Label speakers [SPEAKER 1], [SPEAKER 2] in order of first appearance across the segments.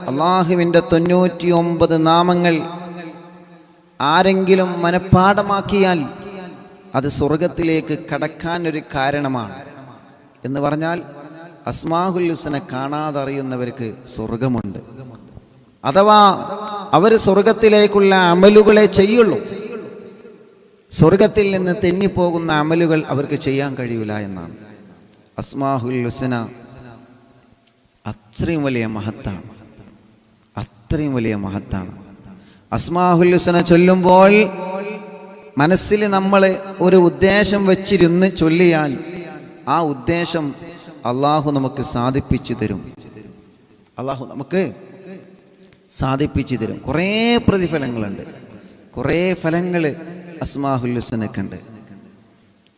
[SPEAKER 1] അള്ളാഹുവിൻ്റെ 99 നാമങ്ങൾ ആരെങ്കിലും മനഃപ്പാഠമാക്കിയാൽ അത് സ്വർഗത്തിലേക്ക് കടക്കാൻ ഒരു കാരണമാണ് എന്ന് പറഞ്ഞാൽ അസ്മാഉൽ ഹുസ്ന കാണാതറിയുന്നവർക്ക് സ്വർഗമുണ്ട്. അഥവാ അവർ സ്വർഗത്തിലേക്കുള്ള അമലുകളെ ചെയ്യുള്ളൂ. സ്വർഗത്തിൽ നിന്ന് തെന്നിപ്പോകുന്ന അമലുകൾ അവർക്ക് ചെയ്യാൻ കഴിയില്ല എന്നാണ്. അസ്മാഉൽ ഹുസ്ന അത്രയും വലിയ മഹത്താണ്, അത്രയും വലിയ മഹത്താണ്. അസ്മാഉൽ ഹുസ്ന ചൊല്ലുമ്പോൾ മനസ്സിൽ നമ്മൾ ഒരു ഉദ്ദേശം വെച്ചിരുന്ന് ചൊല്ലിയാൽ ആ ഉദ്ദേശം അള്ളാഹു നമുക്ക് സാധിപ്പിച്ചു തരും. അള്ളാഹു നമുക്ക് സാധിപ്പിച്ചു തരും. കുറേ പ്രതിഫലങ്ങളുണ്ട്, കുറേ ഫലങ്ങൾ അസ്മാഉൽ ഹുസ്നക്കുണ്ട്.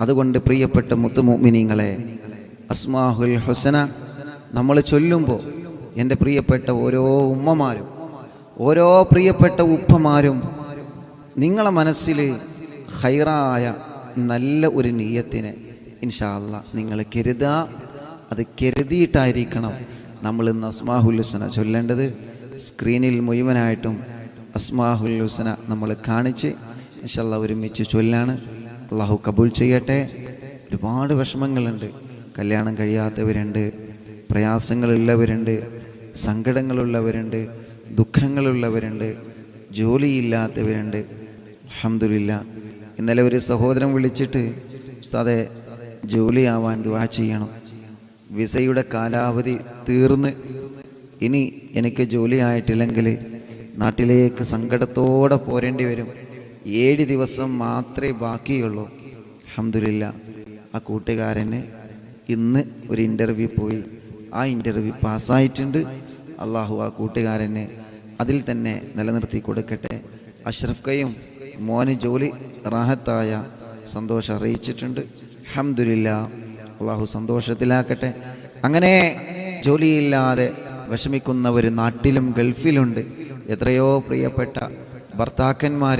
[SPEAKER 1] അതുകൊണ്ട് പ്രിയപ്പെട്ട മുത്തുമുഅ്മിനീങ്ങളെ, അസ്മാഉൽ ഹുസ്ന നമ്മൾ ചൊല്ലുമ്പോൾ എൻ്റെ പ്രിയപ്പെട്ട ഓരോ ഉമ്മമാരും ഓരോ പ്രിയപ്പെട്ട ഉപ്പമാരും നിങ്ങളെ മനസ്സിൽ ഖൈറായ നല്ല ഒരു നിയ്യത്തിനെ ഇൻഷാ അല്ലാഹ് നിങ്ങൾ കരുതുക. അത് കരുതിയിട്ടായിരിക്കണം നമ്മൾ ഇന്ന് അസ്മാഉൽ ഹുസ്ന ചൊല്ലേണ്ടത്. സ്ക്രീനിൽ മുഴുവനായിട്ടും അസ്മാഉൽ ഹുസ്ന നമ്മൾ കാണിച്ച് ഇൻഷാ അല്ലാഹ് ഒരുമിച്ച് ചൊല്ലാണ്. അള്ളാഹു കബൂൽ ചെയ്യട്ടെ. ഒരുപാട് വിഷമങ്ങളുണ്ട്, കല്യാണം കഴിയാത്തവരുണ്ട്, പ്രയാസങ്ങളുള്ളവരുണ്ട്, സങ്കടങ്ങളുള്ളവരുണ്ട്, ദുഃഖങ്ങളുള്ളവരുണ്ട്, ജോലിയില്ലാത്തവരുണ്ട്. അൽഹംദുലില്ലാ, ഇന്നലെ ഒരു സഹോദരൻ വിളിച്ചിട്ട് ഉസ്താദേ ജോലിയാവാൻ ദുആ ചെയ്യണം, വിസയുടെ കാലാവധി തീർന്ന് ഇനി എനിക്ക് ജോലി ആയിട്ടില്ലെങ്കിൽ നാട്ടിലേക്ക് സങ്കടത്തോടെ പോരേണ്ടി വരും, 7 ദിവസം മാത്രമേ ബാക്കിയുള്ളൂ. അൽഹംദുലില്ലാ, ആ കൂട്ടുകാരന് ഇന്ന് ഒരു ഇൻ്റർവ്യൂ പോയി, ആ ഇൻ്റർവ്യൂ പാസ്സായിട്ടുണ്ട്. അള്ളാഹു ആ കൂട്ടുകാരനെ അതിൽ തന്നെ നിലനിർത്തി കൊടുക്കട്ടെ. അഷ്റഫ് കയ്യും മോന് ജോലി റാഹത്തായ സന്തോഷം അറിയിച്ചിട്ടുണ്ട്. അൽഹംദുലില്ലാ, അള്ളാഹു സന്തോഷത്തിലാക്കട്ടെ. അങ്ങനെ ജോലിയില്ലാതെ വിഷമിക്കുന്നവർ നാട്ടിലും ഗൾഫിലുണ്ട്. എത്രയോ പ്രിയപ്പെട്ട ഭർത്താക്കന്മാർ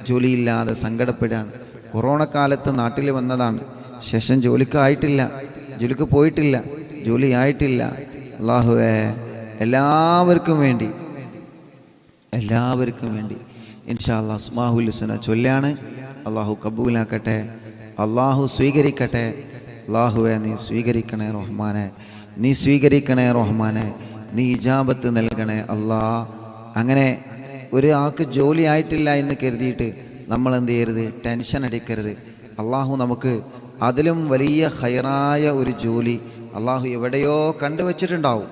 [SPEAKER 1] ജോലിയില്ലാതെ സങ്കടപ്പെടുകയാണ്. കൊറോണ കാലത്ത് നാട്ടിൽ വന്നതാണ്, ശേഷം ജോലിക്കായിട്ടില്ല, ജോലിക്ക് പോയിട്ടില്ല, ജോലി ആയിട്ടില്ല. അള്ളാഹുവേ എല്ലാവർക്കും വേണ്ടി ഇൻഷാ അല്ലാഹ് അസ്മാഉൽ ഹുസ്ന ചൊല്ലാണ്. അള്ളാഹു കബൂലാക്കട്ടെ, അള്ളാഹു സ്വീകരിക്കട്ടെ. അള്ളാഹുവേ നീ സ്വീകരിക്കണേ റഹ്മാനെ, നീ സ്വീകരിക്കണേ റഹ്മാനെ, നീ ഇജാബത്ത് നൽകണേ അല്ലാ. അങ്ങനെ ഒരാൾക്ക് ജോലി ആയിട്ടില്ല എന്ന് കരുതിയിട്ട് നമ്മൾ എന്ത് ചെയ്യരുത്, ടെൻഷൻ അടിക്കരുത്. അള്ളാഹു നമുക്ക് അതിലും വലിയ ഖൈറായ ഒരു ജോലി അള്ളാഹു എവിടെയോ കണ്ടുവച്ചിട്ടുണ്ടാവും.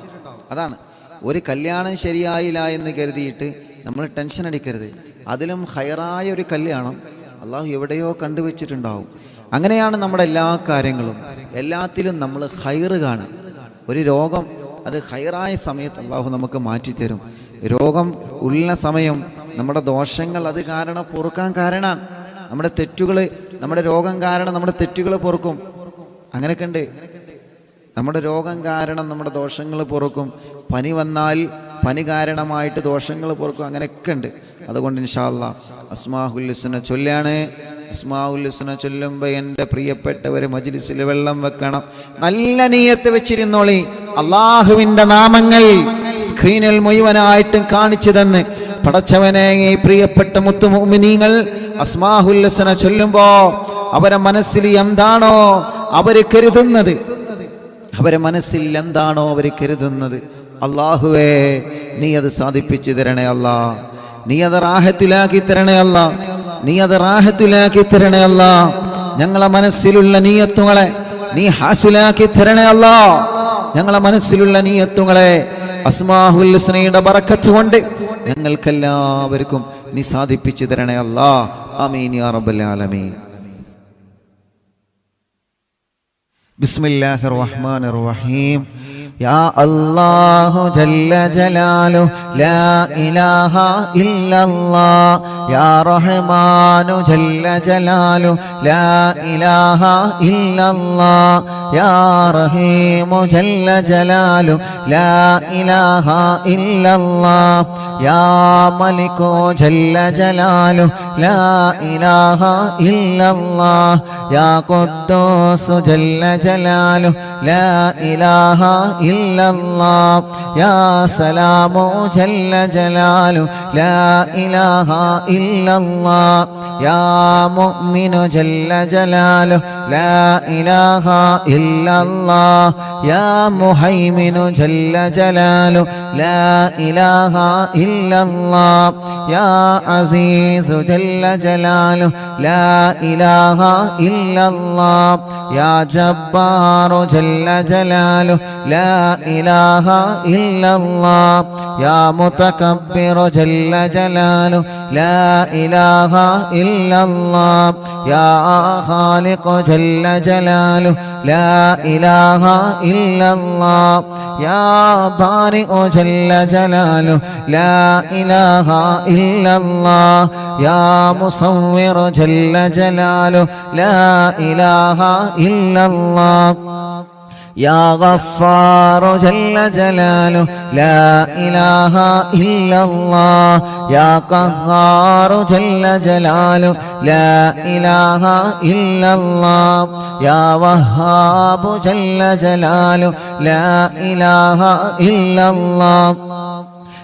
[SPEAKER 1] അതാണ്, ഒരു കല്യാണം ശരിയായില്ല എന്ന് കരുതിയിട്ട് നമ്മൾ ടെൻഷൻ അടിക്കരുത്. അതിലും ഖൈറായ ഒരു കല്യാണം അള്ളാഹു എവിടെയോ കണ്ടുവച്ചിട്ടുണ്ടാവും. അങ്ങനെയാണ് നമ്മുടെ എല്ലാ കാര്യങ്ങളും, എല്ലാത്തിലും നമ്മൾ ഖൈറ് കാണും. ഒരു രോഗം അത് ഖൈറായ സമയത്ത് അള്ളാഹു നമുക്ക് മാറ്റിത്തരും. രോഗം ഉള്ള സമയം നമ്മുടെ ദോഷങ്ങൾ അത് കാരണം പൊറുക്കാൻ കാരണമാണ്. നമ്മുടെ തെറ്റുകൾ, നമ്മുടെ രോഗം കാരണം നമ്മുടെ തെറ്റുകൾ പൊറുക്കും. അങ്ങനെയൊക്കെ ഉണ്ട്. നമ്മുടെ രോഗം കാരണം നമ്മുടെ ദോഷങ്ങൾ പൊറുക്കും. പനി വന്നാൽ പനി കാരണമായിട്ട് ദോഷങ്ങൾ പൊറുക്കും. അങ്ങനെയൊക്കെ ഉണ്ട്. അതുകൊണ്ട് ഇൻഷാ അല്ലാഹ് അസ്മാഉൽ ഹുസ്ന ചൊല്ലാണ്. അസ്മാഉൽ ഹുസ്ന ചൊല്ലുമ്പോൾ എൻ്റെ പ്രിയപ്പെട്ടവർ മജ്ലിസിൽ വെള്ളം വെക്കണം, നല്ല നിയ്യത്ത് വെച്ചിരുന്നോളി. അള്ളാഹുവിൻ്റെ നാമങ്ങൾ സ്ക്രീനിൽ മുഴുവനായിട്ടും കാണിച്ചു തന്ന് പടച്ചവനെ, ഈ പ്രിയപ്പെട്ട മുത്തുമുഅ്മിനീങ്ങൾ അസ്മാഉൽ ഹുസ്ന ചൊല്ലുമ്പോൾ അവരെ മനസ്സിൽ എന്താണോ അവർ കരുതുന്നത്, അവരെ മനസ്സിൽ എന്താണോ അവർ കരുതുന്നത്, അള്ളാഹുവേ നീ അത് സാധിപ്പിച്ചു തരണേ അല്ലാ, നീ അത് റാഹത്തിലാക്കി തരണേ അല്ലാ, നീ അത് റാഹത്തിലാക്കി തരണേ അല്ലാ. ഞങ്ങളെ മനസ്സിലുള്ള നിയ്യത്തുകളെ നീ ഹാസിലാക്കി തരണേ അല്ലാ. ഞങ്ങളെ മനസ്സിലുള്ള നിയ്യത്തുകളെ അസ്മാഉൽ ഹുസ്നയുടെ ബറക്കത്ത് കൊണ്ട് ഞങ്ങൾക്കെല്ലാവർക്കും നീ സാധിപ്പിച്ചു തരണേ അല്ലാ. ആമീൻ യാ റബ്ബൽ ആലമീൻ. ബിസ്മില്ലാഹിർ റഹ്മാനിർ റഹീം. യാ അല്ലാഹു ജല്ല ജലാലു ലാ ഇലാഹ ഇല്ലല്ലാഹ്. യാ റഹ്മാനു ജല്ല ജലാലു ലാ ഇലാഹ ഇല്ലല്ലാഹ്. യാ റഹീമു ജല്ല ജലാലു ലാ ഇലാഹ ഇല്ലല്ലാഹ്. യാ മലികു ജല്ല ജലാലു ലാ ഇലാഹ ഇല്ലല്ലാഹ്. യാ ഖുദ്ദൂസ് ജല്ല ജലാലു ലാ ഇലാഹ إلا الله يا سلام جل جلاله لا إله إلا الله يا مؤمن جل جلاله لا إله إلا الله يا مهيمن جل جلاله لا إله إلا الله يا عزيز جل جلاله لا إله إلا الله يا جبار جل جلاله لا إله إلا الله يا متكبر جل جلاله لا إله إلا الله يا خالق جل جلاله لا إله إلا الله يا بارئ جل جلاله لا إله إلا الله يا مصور جل جلاله لا إله إلا الله يا غفار جل جلاله لا إله إلا الله يا قهار جل جلاله لا إله إلا الله يا وهاب جل جلاله لا إله إلا الله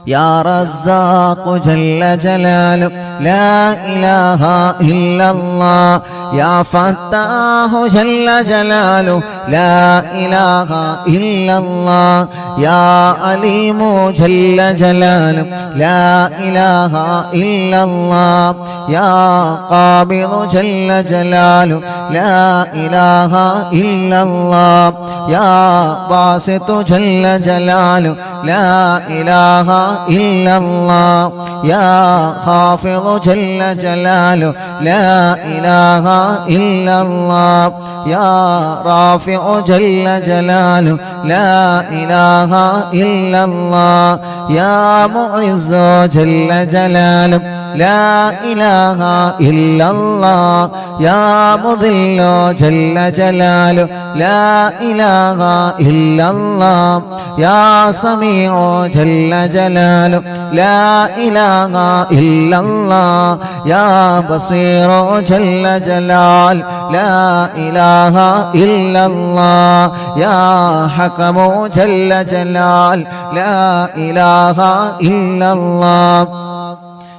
[SPEAKER 1] يا رزاق جل جلاله لا إله إلا الله يا فتاح جل جلاله لا إله إلا الله يا عليم جل جلاله لا إله إلا الله يا قابض جل جلاله لا إله إلا الله يا باسط جل جلاله لا إله إلا الله يا خافض جل جلاله لا إله إلا الله يا رافع جل جلاله لا إله إلا الله يا معز جل جلاله لا إله إلا الله يا مذل جل جلاله لا إله إلا الله يا سميع جل جلاله لا إله إلا الله يا بصير جل جلاله لا إله إلا الله يا حكم جل جلاله لا إله إلا الله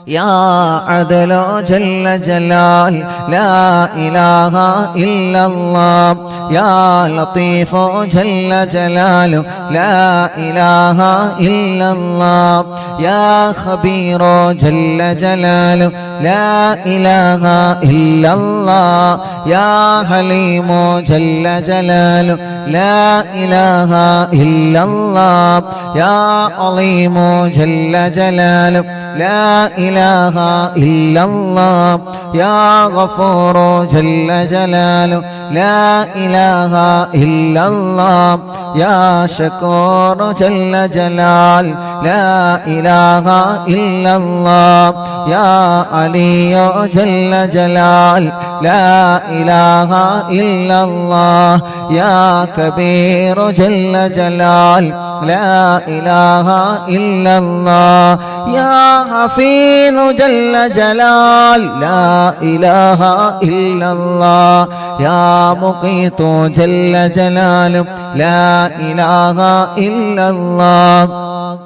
[SPEAKER 1] يا عدل جل جلال لا إله إلا الله يا لطيف جل جلاله لا إله إلا الله يا خبير جل جلاله لا إله إلا الله يا حليم جل جلاله لا إله إلا الله يا عظيم جل جلاله لا إله إلا الله يا غفور جل جلاله لا إله إلا الله يا شكور جل جلال لا إله إلا الله يا علي جل جلال لا إله إلا الله يا كبير جل جلال لا إله إلا الله يا حفيظ جل جلال لا إله إلا الله يا مقيت جل جلاله لا إله إلا الله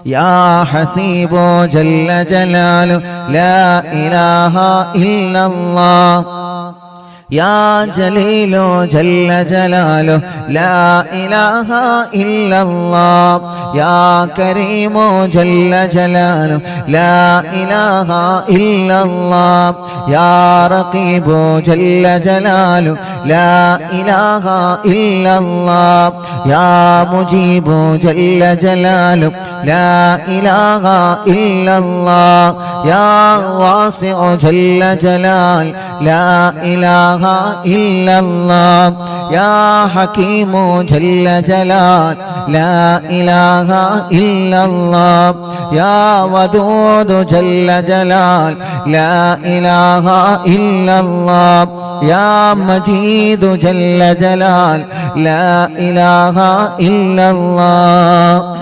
[SPEAKER 1] يا حسيب جل جلاله لا إله إلا الله يا جليل جل جلاله لا إله إلا الله يا كريم جل جلاله لا إله إلا الله يا رقيب جل جلاله لا إله إلا الله يا مجيب جل جلاله لا إله إلا الله يا واسع جل جلال لا إله إلا الله يا حكيم جل جلال لا إله إلا الله يا ودود جل جلال لا إله إلا الله يا مجيد جل جلال لا إله إلا الله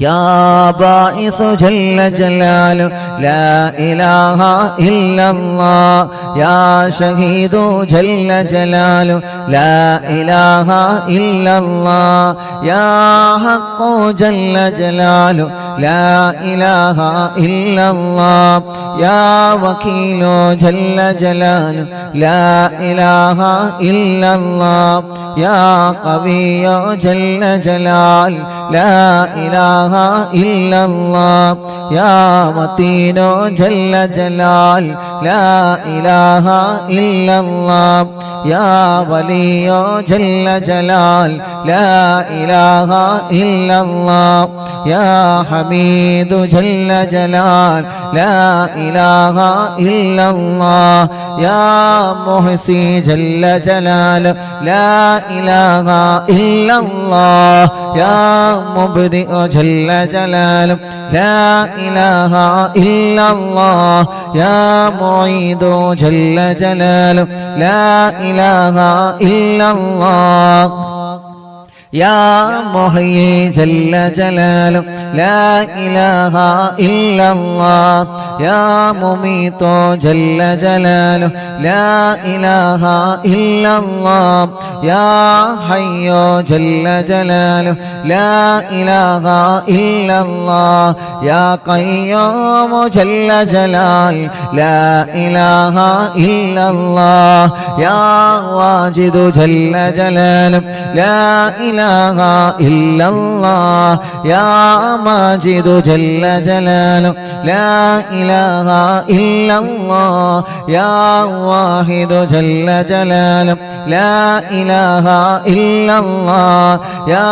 [SPEAKER 1] يا باعث جل جلاله لا إله إلا الله يا شهيد جل جلاله لا إله إلا الله يا حق جل جلاله لا إله إلا الله يا وكيل جل جلاله لا إله إلا الله يا قوي جل جلاله لا إله إلا الله يا متين جل جلاله لا إله إلا الله يا ولي جل جلاله لا إله إلا الله يا حميد جل جلاله لا إله إلا الله يا محصي جل جلاله لا إله إلا الله يا مبدئ جل جلاله لا إله إلا الله يا معيد جل جلاله لا إله إلا الله يا محيي جل جلاله لا إله إلا الله يا مميت جل جلاله لا إله إلا الله يا حي جل جلاله لا إله إلا الله يا قيوم جل جلاله لا إله إلا الله يا واجد جل جلاله لا إله إلا الله يا ماجد جل جلاله لا إله إلا الله يا واحد جل جلاله لا إله إلا الله يا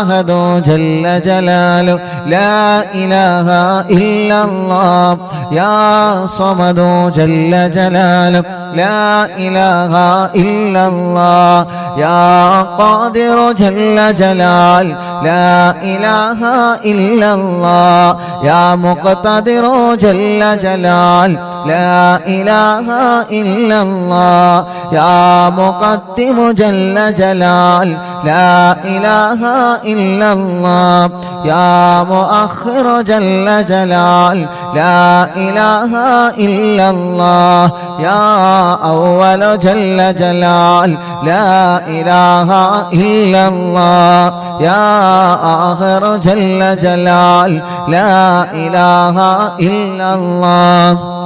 [SPEAKER 1] أحد جل جلاله لا إله إلا الله يا صمد جل جلاله لا إله إلا الله يا قادر جل جلاله لا إله إلا الله يا مقتدر جل جلاله لا إله إلا الله يا مقدم جل جلاله لا إله إلا الله يا مؤخر جل جلاله لا إله إلا الله يا أول جل جلاله لا إله إلا الله يا آخر جل جلاله لا إله إلا الله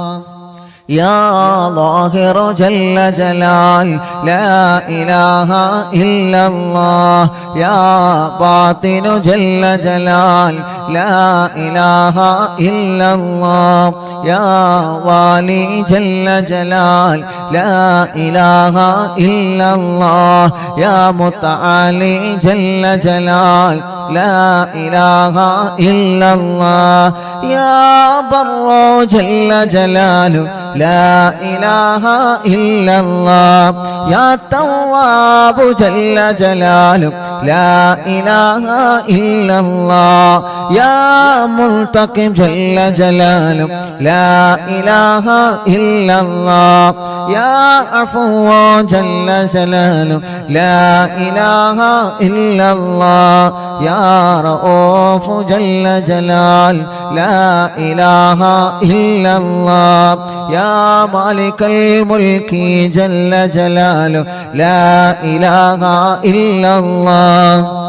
[SPEAKER 1] يا ظاهر جل جلال لا إله إلا الله يا باطن جل جلال لا إله إلا الله يا والي جل جلال لا إله إلا الله يا متعالي جل جلال لا إله إلا الله يا بر جل جلاله لا إله إلا الله يا تواب جل جلاله لا إله إلا الله يا منتقم جل جلاله لا إله إلا الله يا عفو جل جلاله لا إله إلا الله يا رؤوف جل جلاله لا إله إلا الله يا مالك الملك جل جلاله لا إله إلا الله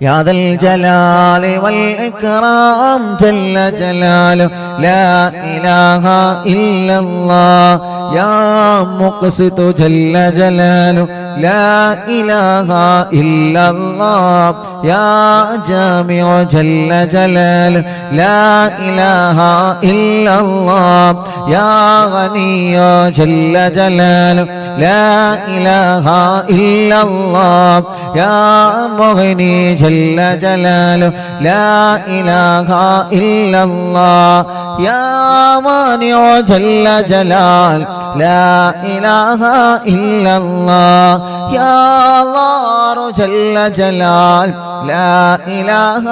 [SPEAKER 1] يا ذا الجلال والإكرام جل جلاله لا إله إلا الله يا مقسط جل جلاله لا إله إلا الله يا جامع جل جلاله لا إله إلا الله يا غني جل جلاله لا إله إلا الله يا مغني جل جلاله لا إله إلا الله يا مانع جل جلال لا إله إلا الله يا الله جل جلال لا إله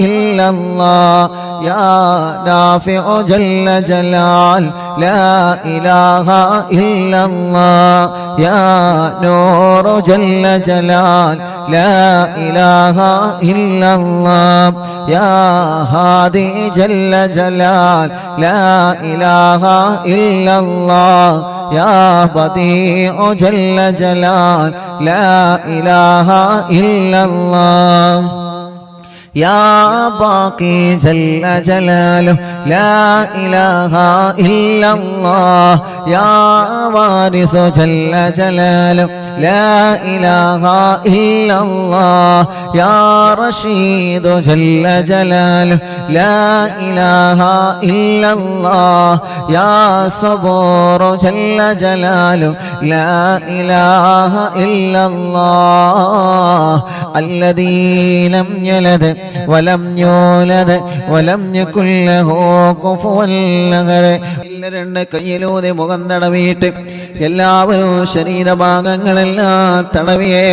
[SPEAKER 1] إلا الله يا نافع جل جلال لا إله إلا الله يا نور جل جلال لا إله إلا الله يا هادي جل جلال لا إله إلا الله يا بديع جل جلال لا إله إلا الله يا باقي جل جلاله لا إله إلا الله يا وارث جل جلاله لا إله إلا الله يا رشيد جل جلاله لا إله إلا الله يا صبور جل جلاله لا إله إلا الله الذي لم يلد ولم يولد ولم يكن له كفوا أحد. രണ്ട് കയ്യിലൂടെ മുഖം തടവിയിട്ട് എല്ലാവരും ശരീരഭാഗങ്ങളെല്ലാം തടവിയേ.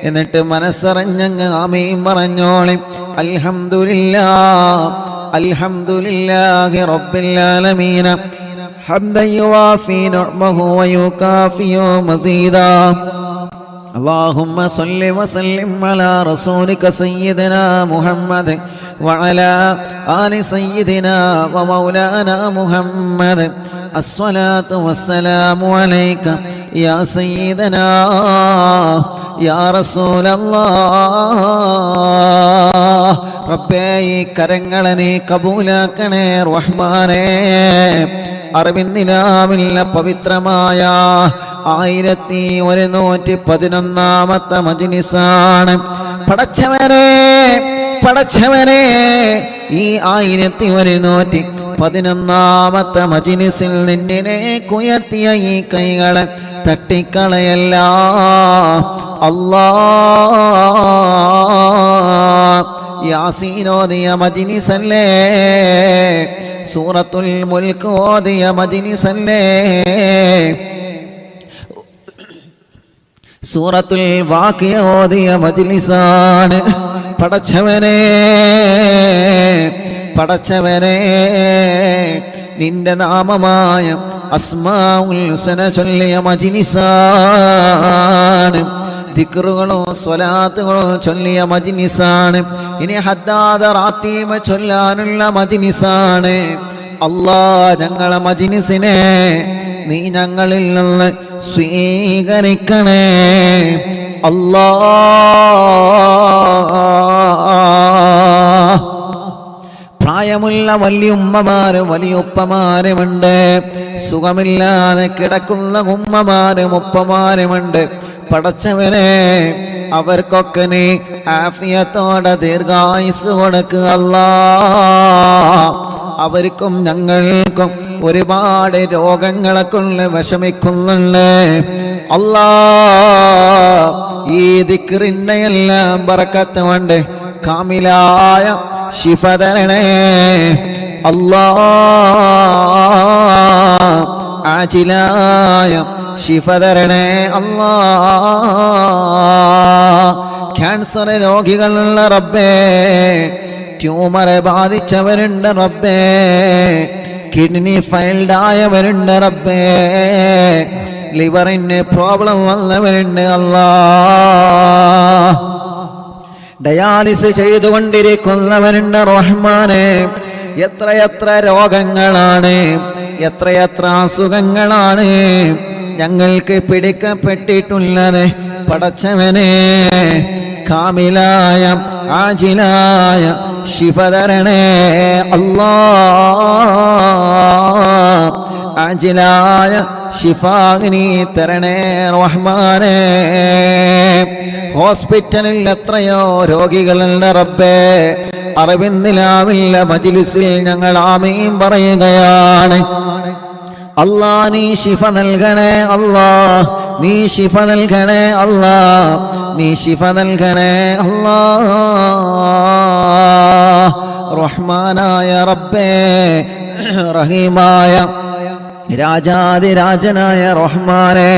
[SPEAKER 1] എന്നിട്ട് മനസ്സറിഞ്ഞങ്ങ് ആമീൻ പറഞ്ഞോളി. അൽഹംദുലില്ലാഹ് അൽഹംദുലില്ലാഹി റബ്ബിൽ ആലമീൻ ഹംദൻ യുവാഫി നിഅമഹു വയുകാഫിയു മസീദാ. اللهم صل وسلم على رسولك سيدنا محمد وعلى آل سيدنا ومولانا محمد. الصلاة والسلام عليك يا سيدنا يا رسول الله. ربي കരങ്ങളെ കബൂലാക്കണേ റഹ്മാനേ. അറിവിന്ദിനാവില്ല പവിത്രമായ 1111 മജ്‌ലിസാണ്. പടച്ചവനെ ഈ 1111 മജ്‌ലിസിൽ നിന്നെ ഉയർത്തിയ ഈ കൈകളെ തട്ടിക്കളയല്ല അല്ലാഹ്. യാസീൻ ഓതിയ മജ്‌ലിസല്ലേ, സൂറത്തുൽ മുൽക്ക് ഓതിയ മജ്‌ലിസല്ലേ, സൂറത്തുൽ വാഖിയ ഓതിയ മജ്‌ലിസാണ്. പടച്ചവനെ നിന്റെ നാമമായ അസ്മാഉൽ ഹുസ്ന ചൊല്ലിയ മജ്‌ലിസാണ്. ദിക്റുകളോ സ്വലാത്തുകളോ ചൊല്ലിയ മജ്‌ലിസാണ്. ഇനി ഹദ്ദാദ റാത്തീബ ചൊല്ലാനുള്ള മജ്‌ലിസാണ്. അല്ലാഹ് ഞങ്ങളെ മജ്‌ലിസിനെ നീ ഞങ്ങളിൽ നിന്ന് സ്വീകരിക്കണേ അല്ലാഹ്. പ്രായമുള്ള വലിയുമ്മമാരും വലിയുപ്പമാരുമുണ്ട്, സുഖമില്ലാതെ കിടക്കുന്ന ഉമ്മമാരും ഉപ്പമാരുമുണ്ട്. പടച്ചവനെ അവർക്കൊക്കെ നീ ആഫിയത്തോടെ ദീർഘായുസ് കൊടുക്കുക അല്ലാഹ്. അവർക്കും ഞങ്ങൾക്കും ഒരുപാട് രോഗങ്ങളെ കൊണ്ട് വിഷമിക്കുന്നുണ്ട് അല്ലാഹ്. ഈ ദിക്റിന്റെ എല്ലാം ബറക്കത്ത് കൊണ്ട് കാമിലായ ശിഫ തരണേ അല്ലാഹ്. ആജിലായ ശിഫ തരണേ അല്ലാഹ്. ക്യാൻസർ രോഗികളുള്ള റബ്ബേ, ട്യൂമറെ ബാധിച്ചവരുണ്ട് റബ്ബേ, കിഡ്നി ഫെയിൽഡ് ആയവരുണ്ട് റബ്ബേ, ലിവറിന് പ്രോബ്ലം വന്നവരുണ്ട് അല്ലാഹ്. ഡയാലിസ് ചെയ്തുകൊണ്ടിരിക്കുന്നവരുണ്ട് റഹ്മാനെ. എത്രയെത്ര രോഗങ്ങളാണ്, എത്രയെത്ര അസുഖങ്ങളാണ് ഞങ്ങൾക്ക് പിടിക്കപ്പെട്ടിട്ടുള്ളത്. പടച്ചവനെ കാമിലായ ആജിലായ ശിഫ തരണേ അല്ലാഹ്. ആജിലായ ശിഫാഗ്നി തരണേ റഹ്മാനേ. ഹോസ്പിറ്റലിൽ എത്രയോ രോഗികളുണ്ട് റബ്ബേ. അറിവിന്ദിലാവില്ല മജ്‌ലിസിൽ ഞങ്ങൾ ആമീൻ പറയുകയാണ്. അല്ലാഹ് നീ ശിഫ നൽകണേ അല്ലാഹ്, നീ ശിഫ നൽകണേ അല്ലാഹ്, നീ ശിഫ നൽകണേ അല്ലാഹ്. റഹ്മാനായ റബ്ബേ, റഹീമായ രാജാതിരാജനായ റഹ്മാനെ,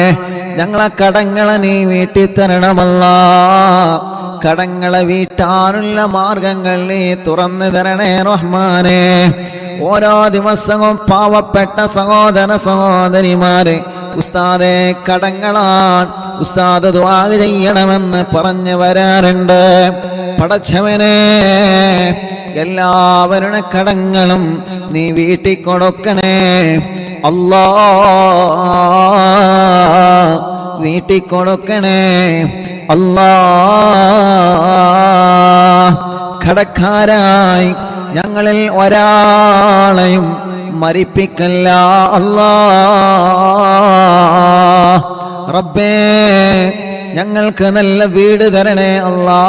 [SPEAKER 1] ഞങ്ങളെ കടങ്ങളെ നീ വീട്ടിത്തരണമല്ലാ. കടങ്ങളെ വീട്ടാനുള്ള മാർഗങ്ങൾ നീ തുറന്നു തരണേ റഹ്മാനെ. ഓരോ ദിവസവും പാവപ്പെട്ട സഹോദര സഹോദരിമാരെ ഉസ്താദെ കടങ്ങളാണ്, ഉസ്താദ് ദുആ ചെയ്യണമെന്ന് പറഞ്ഞു വരാറുണ്ട്. പടച്ചവനെ, എല്ലാവരുടെ കടങ്ങളും നീ വീട്ടിൽ കൊടുക്കണേ അല്ലാ, വീട്ടിൽ കൊടുക്കണേ അല്ലാ. കടക്കാരായി ഞങ്ങളിൽ ഒരാളെയും മരിപ്പിക്കല്ല അല്ലാ. റബ്ബേ, ഞങ്ങൾക്ക് നല്ല വീട് തരണേ അല്ലാ.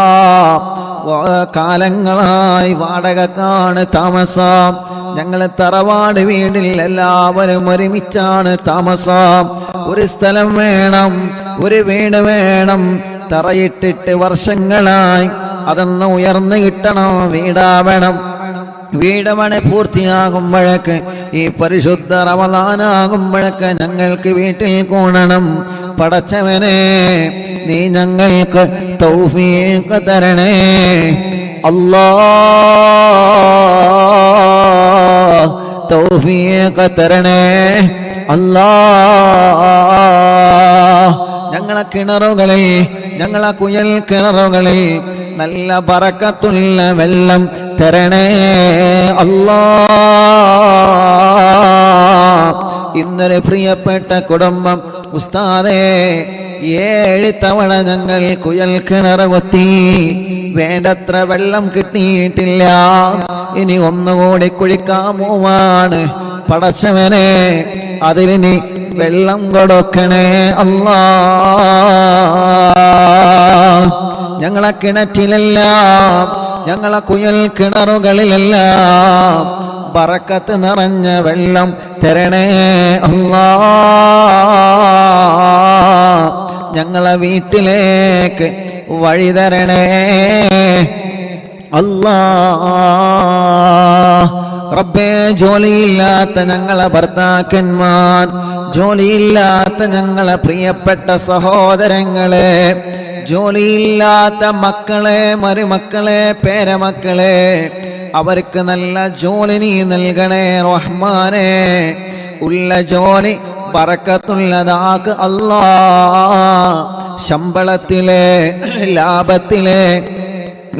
[SPEAKER 1] കാലങ്ങളായി വാടകക്കാണ് താമസം. ഞങ്ങൾ തറവാട് വീടിൽ എല്ലാവരും ഒരുമിച്ചാണ് താമസം. ഒരു സ്ഥലം വേണം, ഒരു വീട് വേണം. തറയിട്ടിട്ട് വർഷങ്ങളായി, അതൊന്ന് ഉയർന്നു കിട്ടണം, വീടാവണം. വീടമണി പൂർത്തിയാകുമ്പോഴേക്ക്, ഈ പരിശുദ്ധ റമളാനാകുമ്പോഴേക്ക് ഞങ്ങൾക്ക് വീട്ടിൽ കൂടണം. പടച്ചവനെ, നീ ഞങ്ങൾക്ക് തൗഫീഖ് തരണേ അല്ലാ, തൗഫീഖ് തരണേ അല്ലാ. ഞങ്ങളെ കിണറുകളിൽ, ഞങ്ങളെ കുയൽ കിണറുകളിൽ നല്ല ബറക്കത്തുള്ള വെള്ളം തരണേ അല്ലാ. ഇന്നലെ പ്രിയപ്പെട്ട കുടുംബം ഉസ്താദേ 7 തവണ ഞങ്ങൾ കുയൽ കിണർ കൊത്തി, വേണ്ടത്ര വെള്ളം കിട്ടിയിട്ടില്ല. ഇനി ഒന്നുകൂടി കുഴിക്കാൻ പോവാണ്. പടച്ചവനെ, അതിന് വെള്ളം കൊടുക്കണേ അല്ലാ. ഞങ്ങളെ കിണറ്റിലെല്ലാം, ഞങ്ങളെ കുയൽ കിണറുകളിലെല്ലാം ബറക്കത്ത് നിറഞ്ഞ വെള്ളം തരണേ അല്ലാ. ഞങ്ങളെ വീട്ടിലേക്ക് വഴി തരണേ അല്ലാ. റബ്ബേ, ജോലിയില്ലാത്ത ഞങ്ങളെ ഭർത്താക്കന്മാർ, ജോലിയില്ലാത്ത ഞങ്ങളെ പ്രിയപ്പെട്ട സഹോദരങ്ങളെ, ജോലിയില്ലാത്ത മക്കളെ, മരുമക്കളെ, പേരമക്കളെ, അവർക്ക് നല്ല ജോലി നീ നൽകണേ റഹ്മാനെ. ഉള്ള ജോലി ബറക്കത്തുള്ളതാക്ക് അല്ലാ. ശമ്പളത്തിലെ, ലാഭത്തിലെ,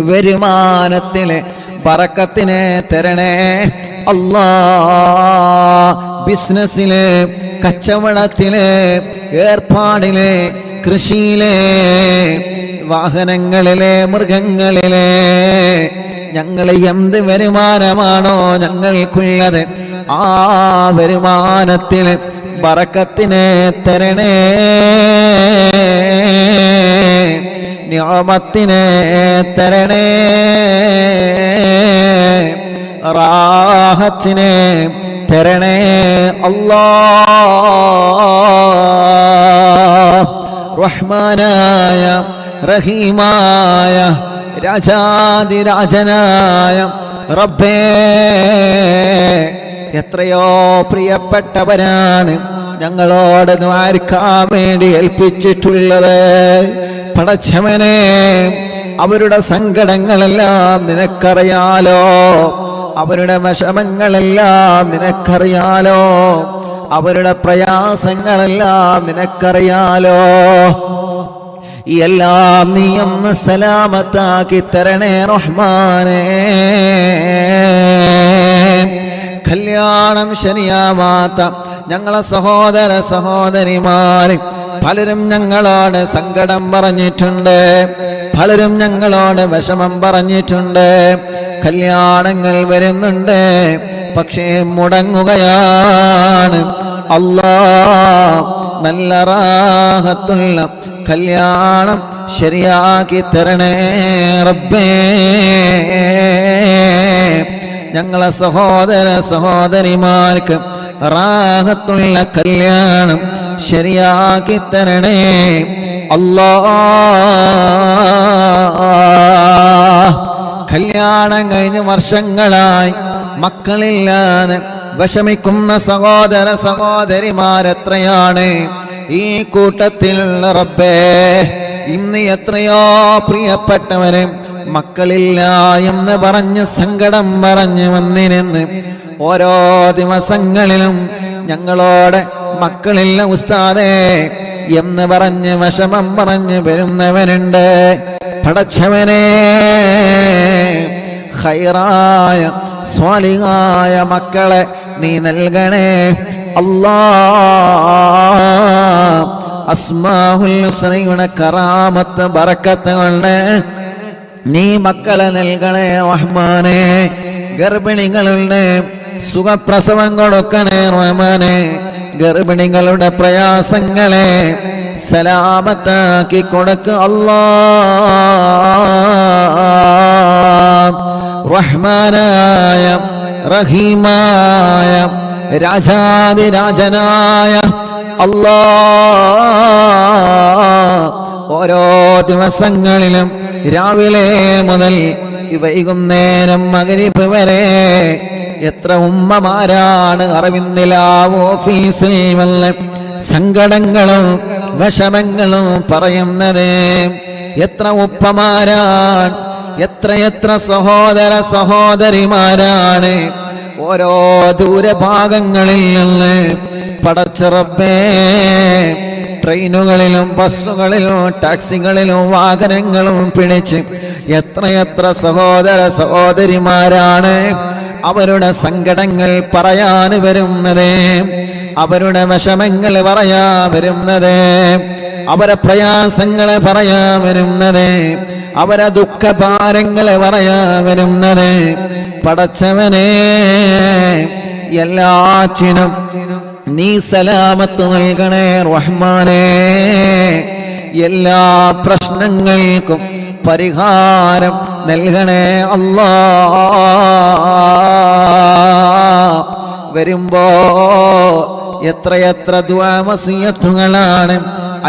[SPEAKER 1] വരുമാനത്തിലെ ബറക്കത്തിനെ തരണേ അല്ലാ. ബിസിനസ്സിലെ, കച്ചവടത്തിലെ, ഏർപ്പാടിലെ, കൃഷിയിലെ, വാഹനങ്ങളിലെ, മൃഗങ്ങളിലെ, ഞങ്ങൾ എന്ത് വരുമാനമാണോ ഞങ്ങൾക്കുള്ളത്, ആ വരുമാനത്തിൽ ബറക്കത്തിനെ തരണേ, നിഅമത്തിനെ തരണേ, റാഹത്തിനെ തരണേ അല്ലാ. റഹ്മാനായ റഹീമായ രാജാതിരാജനായ റബ്ബേ, എത്രയോ പ്രിയപ്പെട്ടവരാണ് ഞങ്ങളോട് ദ്വാരക്കാൻ വേണ്ടി ഏൽപ്പിച്ചിട്ടുള്ളത്. പടച്ചവനെ, അവരുടെ സങ്കടങ്ങളെല്ലാം നിനക്കറിയാലോ, അവരുടെ വിഷമങ്ങളെല്ലാം നിനക്കറിയാലോ, അവരുടെ പ്രയാസങ്ങളെല്ലാം നിനക്കറിയാലോ. എല്ലാം നീ ഒന്ന് സലാമത്താക്കി തരണേ റഹ്മാനേ. കല്യാണം ശരിയാവാത്ത ഞങ്ങളെ സഹോദര സഹോദരിമാര് പലരും ഞങ്ങളോട് സങ്കടം പറഞ്ഞിട്ടുണ്ട്, പലരും ഞങ്ങളോട് വിഷമം പറഞ്ഞിട്ടുണ്ട്. കല്യാണങ്ങൾ വരുന്നുണ്ട്, പക്ഷേ മുടങ്ങുകയാണ്. അല്ലാഹ് നല്ല റാഹത്തുള്ള കല്യാണം ശരിയാക്കി തരണേ റബ്ബേ. ഞങ്ങളെ സഹോദര സഹോദരിമാർക്ക് റാഹത്തുള്ള കല്യാണം ശരിയാക്കി തരണേ അല്ലാഹ്. കല്യാണം കഴിഞ്ഞ് വർഷങ്ങളായി മക്കളില്ലാതെ വിഷമിക്കുന്ന സഹോദര സഹോദരിമാരെത്രയാണ് ഈ കൂട്ടത്തിൽ. റബ്ബേ, ഇന്ന് എത്രയോ പ്രിയപ്പെട്ടവരെ മക്കളില്ല എന്ന് പറഞ്ഞ് സങ്കടം പറഞ്ഞ് വന്നിരുന്ന് ഓരോ ദിവസങ്ങളിലും ഞങ്ങളോട് മക്കളില്ല ഉസ്താദേ എന്ന് പറഞ്ഞ് വിഷമം പറഞ്ഞ് വരുന്നവനുണ്ട്. പടച്ചവനെ, ഖൈറായ സ്വാലിഹായ മക്കളെ നീ നൽകണേ അല്ലാഹ്. അസ്മാഉൽ ഹുസ്നയുടെ കറാമത്ത് ബറക്കത്ത് കൊണ്ട് നീ മക്കളെ നൽകണേ റഹ്മാനെ. ഗർഭിണികളുടെ സുഖപ്രസവം കൊടുക്കണേ റഹ്മാനെ. ഗർഭിണികളുടെ പ്രയാസങ്ങളെ സലാമത്താക്കി കൊടുക്ക അല്ലാഹ്. റഹ്മാനായ റഹീമായ രാജാതിരാജനായ അല്ലാഹ്, ഓരോ ദിവസങ്ങളിലും രാവിലെ മുതൽ വൈകുന്നേരം മഗ്‌രിബ് വരെ എത്ര ഉമ്മമാരാണ് അറിവിന്ദിലാവ് ഓഫീസിൽ വന്ന് സങ്കടങ്ങളും വിഷമങ്ങളും പറയുന്നത്. എത്ര ഉപ്പമാരാണ്, എത്ര സഹോദര സഹോദരിമാരാണ് ഓരോ ദൂരഭാഗങ്ങളിൽ നിന്ന്. പടച്ച റബ്ബേ, ട്രെയിനുകളിലും ബസ്സുകളിലും ടാക്സികളിലും വാഹനങ്ങളും പിടിച്ച് എത്ര സഹോദര സഹോദരിമാരാണ് അവരുടെ സങ്കടങ്ങൾ പറയാൻ വരുന്നത്, അവരുടെ വിഷമങ്ങൾ പറയാ വരുന്നത്, അവരെ പ്രയാസങ്ങളെ പറയാ വരുന്നത്, അവരെ ദുഃഖഭാരങ്ങളെ പറയാ വരുന്നത്. പടച്ചവനെ, എല്ലാറ്റിനും നീ സലാമത്ത് നൽകണേ റഹ്മാനേ. എല്ലാ പ്രശ്നങ്ങൾക്കും പരിഹാരം നൽകണേ അല്ലാഹ്. വരുമ്പോ എത്ര ദുആ വസിയത്തുകളാണ്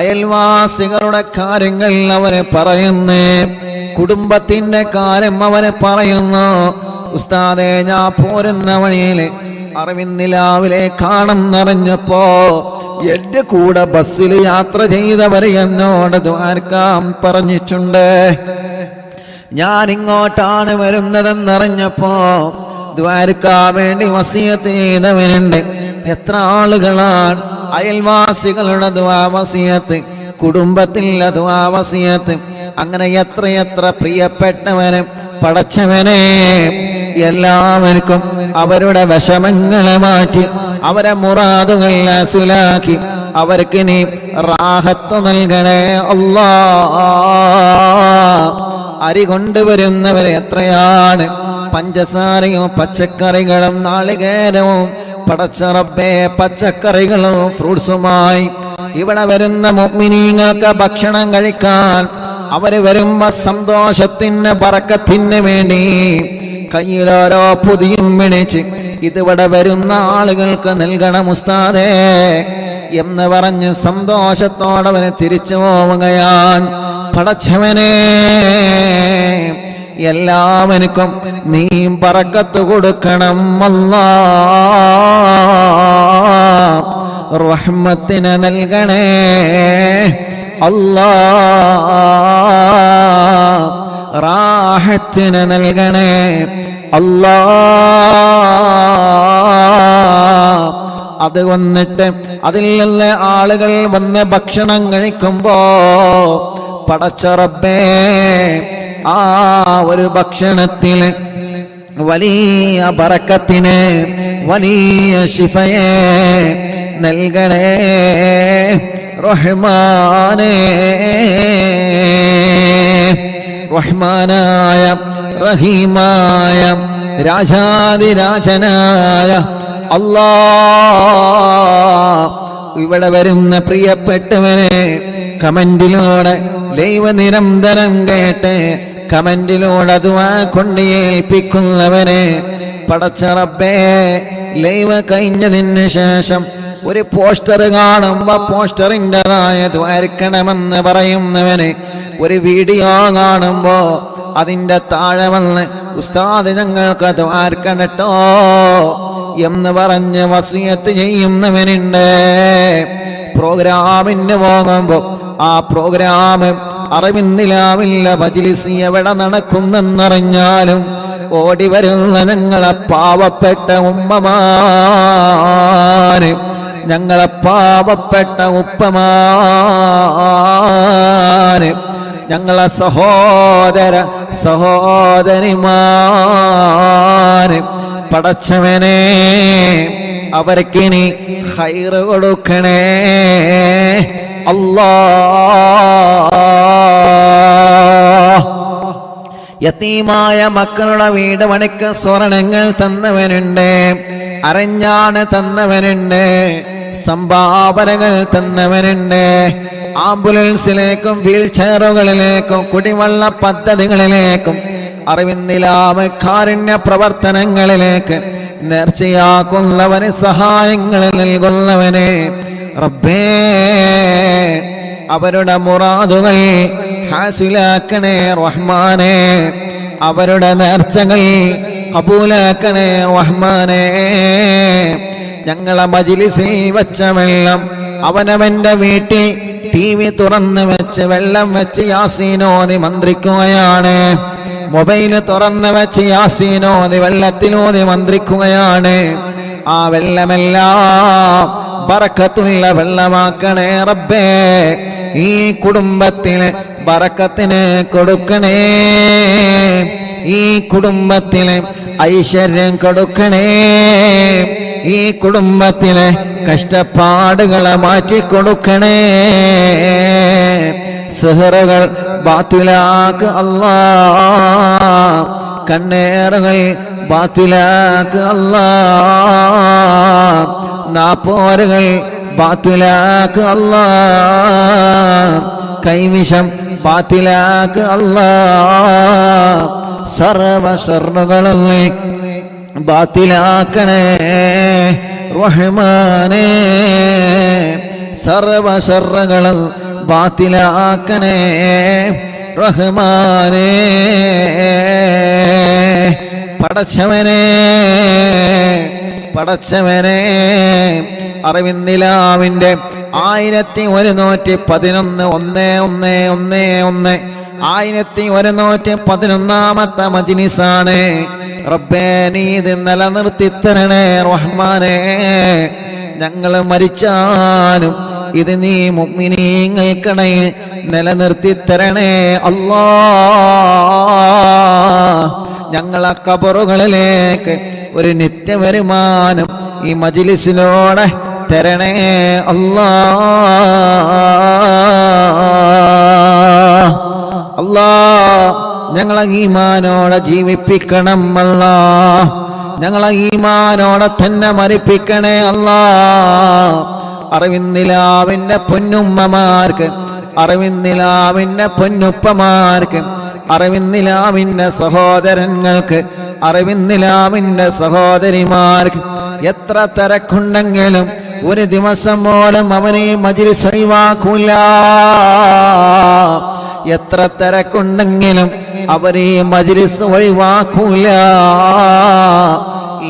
[SPEAKER 1] അയൽവാസികളുടെ കാര്യങ്ങൾ അവരെ പറയുന്നു, കുടുംബത്തിന്റെ കാര്യം അവരെ പറയുന്നു. ഉസ്താദേ, ഞാൻ പോരുന്ന വഴിയില് അറിവിന്ദിലാവിലെ കാണും നിറഞ്ഞപ്പോ എന്റെ കൂടെ ബസ്സിൽ യാത്ര ചെയ്തവരെ എന്നോട് ദ്വാരക്കാൻ പറഞ്ഞിട്ടുണ്ട്. ഞാൻ ഇങ്ങോട്ടാണ് വരുന്നതെന്നറിഞ്ഞപ്പോ ദ്വാരക്കാൻ വേണ്ടി വസിയത്ത് ചെയ്തവനുണ്ട്. എത്ര ആളുകളാണ് അയൽവാസികളുടെ ദുആ വസിയത്ത്, കുടുംബത്തിലെ ദുആ വസിയത്ത്, അങ്ങനെ എത്ര പ്രിയപ്പെട്ടവന്. പടച്ചവനെ, എല്ലാവർക്കും അവരുടെ വിഷമങ്ങളെ മാറ്റി അവരെ മുറാദുകൾ ഹാസിലാക്കി അവർക്ക് നീ റാഹത്ത് നൽകണേ അല്ലാഹ്. അരി കൊണ്ടുവരുന്നവരെ എത്രയാണ്, പഞ്ചസാരയും പച്ചക്കറികളും നാളികേരവും പടച്ച റബ്ബേ പച്ചക്കറികളും ഫ്രൂട്ട്സുമായി ഇവിടെ വരുന്ന മുഅ്മിനീങ്ങൾക്ക് ഭക്ഷണം കഴിക്കാൻ അവര് വരുമ്പോ സന്തോഷത്തിന് ബറക്കത്തിന് വേണ്ടി കയ്യിലോരോ പൊതിയും പിടിച്ച് ഇതിവിടെ വരുന്ന ആളുകൾക്ക് നൽകണം ഉസ്താദേ എന്ന് പറഞ്ഞ് സന്തോഷത്തോടെ അവന് തിരിച്ചു പോവുകയാണ്. പടച്ചവനെ, എല്ലാവർക്കും നീ ബറക്കത്ത് കൊടുക്കണം അല്ലാഹ്. റഹ്മത്തിനെ നൽകണേ അല്ലാഹ്. റാഹത്തിനെ നൽകണേ അല്ലാഹ്. അത് വന്നിട്ട് അതിൽ നിന്ന് ആളുകൾ വന്ന് ഭക്ഷണം കഴിക്കുമ്പോ പടച്ച റബ്ബേ, ആ ഒരു ഭക്ഷണത്തിന് വലിയ ബറക്കത്തിന് വലിയ ശിഫയെ നൽകണേ റഹ്മാനേ. റഹ്മാനായ റഹീമായ രാജാതിരാജനായ അല്ലാഹ്, ഇവിടെ വരുന്ന പ്രിയപ്പെട്ടവനെ കമന്റിലൂടെ ലൈവ് നിരന്തരം കേട്ട് കമന്റിലൂടെ ദുആ കൊണ്ട് ഏൽപ്പിക്കുന്നവനെ പടച്ച റബ്ബേ, ലൈവ് കഴിഞ്ഞതിന് ശേഷം ഒരു പോസ്റ്റർ കാണുമ്പോ പോസ്റ്ററിൻ്റെതായ ദ്വാരക്കണമെന്ന് പറയുന്നവന്, ഒരു വീഡിയോ കാണുമ്പോ അതിൻ്റെ താഴെ വന്ന് ഉസ്താദ് ഞങ്ങൾക്ക് ദ്വാർക്കണട്ടോ എന്ന് പറഞ്ഞ് വസിയത്ത് ചെയ്യുന്നവനുണ്ട്. പ്രോഗ്രാമിന് പോകുമ്പോൾ ആ പ്രോഗ്രാം അറിവിന്നിലാവില്ല മജ്‌ലിസ് എവിടെ നടക്കുന്നെന്നറിഞ്ഞാലും ഓടി വരുന്ന ഞങ്ങളെ പാവപ്പെട്ട ഉമ്മമാര്, ഞങ്ങളെ പാവപ്പെട്ട ഉപ്പമാര്, ഞങ്ങളെ സഹോദരിമാര്, പടച്ചവനെ അവർക്കിനി ഖൈറ് കൊടുക്കണേ അല്ലാഹ്. യതീമായ മക്കളുടെ വീട് പണിക്ക് സ്വർണങ്ങൾ തന്നവനുണ്ട്, അറിഞ്ഞാണ് തന്നവനുണ്ട്, സംഭാവനകൾ തന്നവനുണ്ട്. ആംബുലൻസിലേക്കും വീൽ ചെയറുകളിലേക്കും കുടിവെള്ള പദ്ധതികളിലേക്കും അറിവിന്നിലാവ് കാരുണ്യ പ്രവർത്തനങ്ങളിലേക്ക് നേർച്ചയാക്കുന്നവന് സഹായങ്ങൾ നൽകുന്നവന് റബ്ബേ അവരുടെ മുറാദുകൾ ഹാസിലാക്കണേ റഹ്മാനേ, അവരുടെ നേർച്ചകൾ കബൂലാക്കണേ റഹ്മാനേ. ഞങ്ങളെ മജ്‌ലിസിൽ വെച്ച വെള്ളം അവനവന്റെ വീട്ടിൽ TV തുറന്ന് വെച്ച് വെള്ളം വെച്ച് യാസീനോദി മന്ത്രിക്കുകയാണ്, മൊബൈല് തുറന്ന് വെച്ച് യാസീനോദി വെള്ളത്തിനോദി മന്ത്രിക്കുകയാണ്. ആ വെള്ളമെല്ലാം ബറക്കത്തുള്ള വെള്ളമാക്കണേ റബ്ബേ. ഈ കുടുംബത്തിന് ബറക്കത്തിന് കൊടുക്കണേ, ഈ കുടുംബത്തിന് ഐശ്വര്യം കൊടുക്കണേ, ഈ കുടുംബത്തിലെ കഷ്ടപ്പാടുകളെ മാറ്റിക്കൊടുക്കണേ. സിഹറുകൾ ബാത്തിലാക്ക് അല്ലാഹ്, കണ്ണേറുകൾ ബാത്തിലാക്ക് അല്ലാഹ്, നാപ്പോരുകൾ ബാത്തിലാക്ക് അല്ലാഹ്, കൈവിഷം ബാത്തിലാക്ക് അല്ലാഹ്. സർവ ശർറുകളെ ബാത്തിലാക്കണേ റഹ്മാനേ, സർവ ശർറുകളും ബാത്തിലാക്കണേ റഹ്മാനേ. പടച്ചവനെ പടച്ചവനെ അറിവിന്നിലാവിൻ്റെ 1111 1111 മജ്‌ലിസാണ് റബ്ബേ. നീ ഇത് നിലനിർത്തി തരണേ റഹ്മാനേ. ഞങ്ങൾ മരിച്ചാലും ഇത് നീ മുഅ്മിനീങ്ങൾക്കിടയിൽ നിലനിർത്തി തരണേ അല്ലാഹ്. ഞങ്ങളെ ഖബറുകളിലേക്ക് ഒരു നിത്യവരുമാനം ഈ മജ്‌ലിസിലൂടെ തരണേ അല്ലാഹ്. അല്ലാഹ് ഞങ്ങളെ ഈമാനോടെ ജീവിപ്പിക്കണം അല്ലാഹ്, ഞങ്ങളെ ഈമാനോടെ തന്നെ മരിപ്പിക്കണേ അല്ലാഹ്. അറിവിന്നിലാവിൻ്റെ പൊന്നുമ്മമാർക്ക്, അറിവിന്നിലാവിൻ്റെ പൊന്നുപ്പമാർക്ക്, അറിവിന്നിലാവിൻ്റെ സഹോദരങ്ങൾക്ക്, അറിവിന്നിലാവിൻ്റെ സഹോദരിമാർക്ക് എത്ര തിരക്കുണ്ടെങ്കിലും ഒരു ദിവസം പോലും അവനെ മജ്‌ലിസ് ഒഴിവാക്കൂല. എത്ര തിരക്കുണ്ടെങ്കിലും അവരെ മജ്‌ലിസ് ഒഴിവാക്കൂല.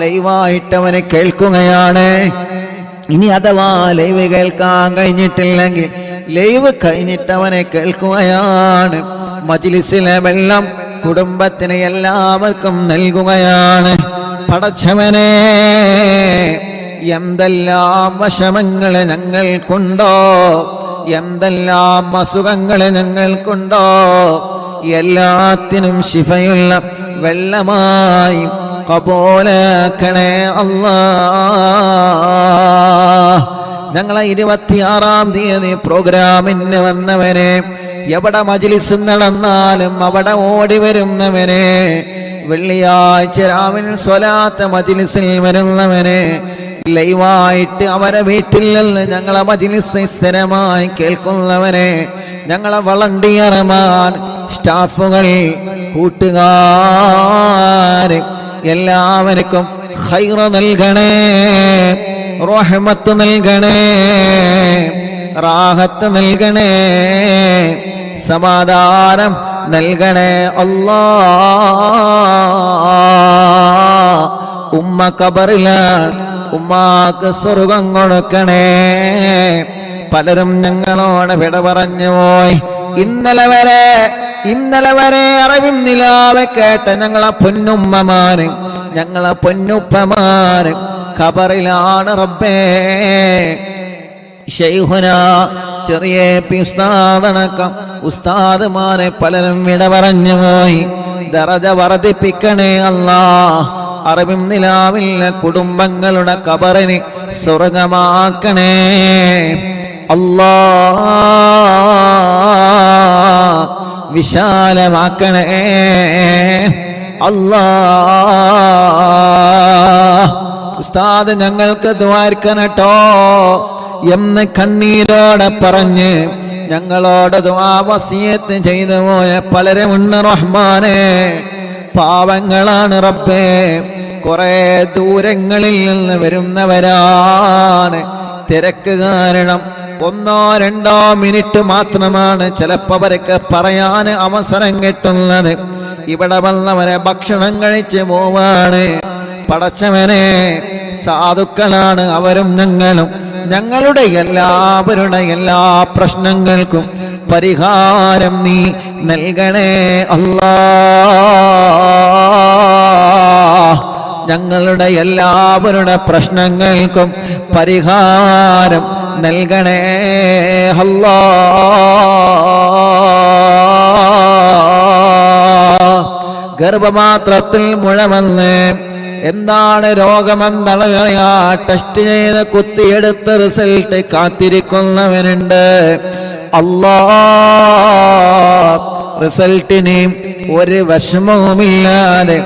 [SPEAKER 1] ലൈവായിട്ട് അവനെ കേൾക്കുകയാണ്. ഇനി അഥവാ ലൈവ് കേൾക്കാൻ കഴിഞ്ഞിട്ടില്ലെങ്കിൽ ലൈവ് കഴിഞ്ഞിട്ട് അവനെ കേൾക്കുകയാണ്. മജ്‌ലിസിലെ വെള്ളം കുടുംബത്തിന് എല്ലാവർക്കും നൽകുകയാണ്. പടച്ചവനെ എന്തെല്ലാം വിഷമങ്ങൾ ഞങ്ങൾക്കുണ്ടോ, എന്തെല്ലാം അസുഖങ്ങൾ ഞങ്ങൾക്കുണ്ടോ, എല്ലാത്തിനും ശിഫയുള്ള വെള്ളമായി കബൂലാക്കണേ അല്ലാഹ്. ഞങ്ങളെ 26-ാം തീയതി പ്രോഗ്രാമിന് വന്നവനെ, എവിടെ മജ്‌ലിസ് നടന്നാലും അവിടെ ഓടി വരുന്നവനെ, വെള്ളിയാഴ്ച രാവിലെ സ്വലാത്ത് മജ്‌ലിസിൽ വരുന്നവനെ, ലൈവായിട്ട് അവരെ വീട്ടിൽ നിന്ന് ഞങ്ങളെ മജ്‌ലിസ് സ്ഥിരമായി കേൾക്കുന്നവനെ, ഞങ്ങളെ വളണ്ടിയർമാർ, സ്റ്റാഫുകൾ, കൂട്ടുകാര് എല്ലാവർക്കും ഖൈറ് നൽകണേ, റഹ്മത്ത് നൽകണേ, റാഹത്ത് നൽകണേ, സമാധാനം നൽകണേ അല്ലാ. ഉമ്മ ഖബറിലാണ്, ഉമ്മാക്ക് സ്വർഗം കൊടുക്കണേ. പലരും ഞങ്ങളോട് വിട പറഞ്ഞു പോയി. ഇന്നലെ വരെ അറിവിൻ നിലാവെ കേട്ട ഞങ്ങളെ പൊന്നുമ്മമാര്, ഞങ്ങളെ പൊന്നുപ്പമാര് ഖബറിലാണ് റബ്ബേ. ശൈഖുന ചെറിയ ഉസ്താദടക്കം ഉസ്താദുമാരെ പലരും വിട പറഞ്ഞു പോയി. ദറജ വർദ്ധിപ്പിക്കണേ അല്ലാ. അറിവിൻ നിലാവിലെ കുടുംബങ്ങളുടെ ഖബറിനെ സ്വർഗമാക്കണേ അല്ലാ. വിശാലമാക്കണേ അല്ലാ. ഉസ്താദ് ഞങ്ങൾക്ക് ദ്വാർക്കണട്ടോ എന്ന് കണ്ണീരോടെ പറഞ്ഞ് ഞങ്ങളോട് ദുആ വസിയത്ത് ചെയ്തു പോയ പലരുമുണ്ട് റഹ്മാനെ. പാവങ്ങളാണ് റബ്ബേ, കുറെ ദൂരങ്ങളിൽ നിന്ന് വരുന്നവരാണ്. തിരക്ക് കാരണം 1-2 മിനിറ്റ് മാത്രമാണ് ചിലപ്പോൾ അവർക്ക് പറയാൻ അവസരം കിട്ടുന്നത്. ഇവിടെ വന്നവരെ ഭക്ഷണം കഴിച്ച് പോവാണ്. പടച്ചവനെ, സാധുക്കളാണ് അവരും ഞങ്ങളും. ഞങ്ങളുടെ എല്ലാവരുടെ എല്ലാ പ്രശ്നങ്ങൾക്കും പരിഹാരം നീ നൽകണേ അല്ലാ. ഞങ്ങളുടെ എല്ലാവരുടെ പ്രശ്നങ്ങൾക്കും പരിഹാരം നൽകണേ അല്ലാ. ഗർഭപാത്രത്തിൽ മുഴ വന്ന് എന്താണ് രോഗമെന്നറിയാ ടെസ്റ്റ് ചെയ്ത് കുത്തിയെടുത്ത റിസൾട്ട് കാത്തിരിക്കുന്നവനുണ്ട്. അല്ലാ, റിസൾട്ടിന് ഒരു വിഷമവുമില്ലാതെ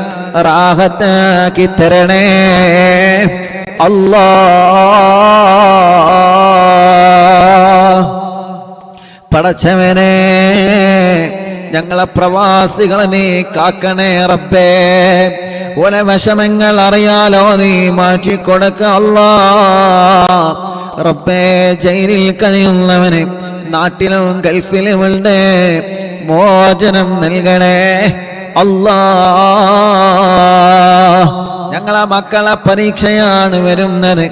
[SPEAKER 1] റാഹത്താക്കി തരണേ അല്ലാ. പടച്ചവനെ, ഞങ്ങളെ പ്രവാസികളെ നീ കാക്കണേ റബ്ബേ. ഓല വിഷമങ്ങൾ അറിയാലോ, നീ മാറ്റിക്കൊടുക്ക അല്ലാ. റബ്ബേ, ജയിലിൽ കഴിയുന്നവന് നാട്ടിലും ഗൾഫിലുമുണ്ട്, മോചനം നൽകണേ അല്ലാ. ഞങ്ങളെ മക്കളെ പരീക്ഷയാണ് വരുന്നത്,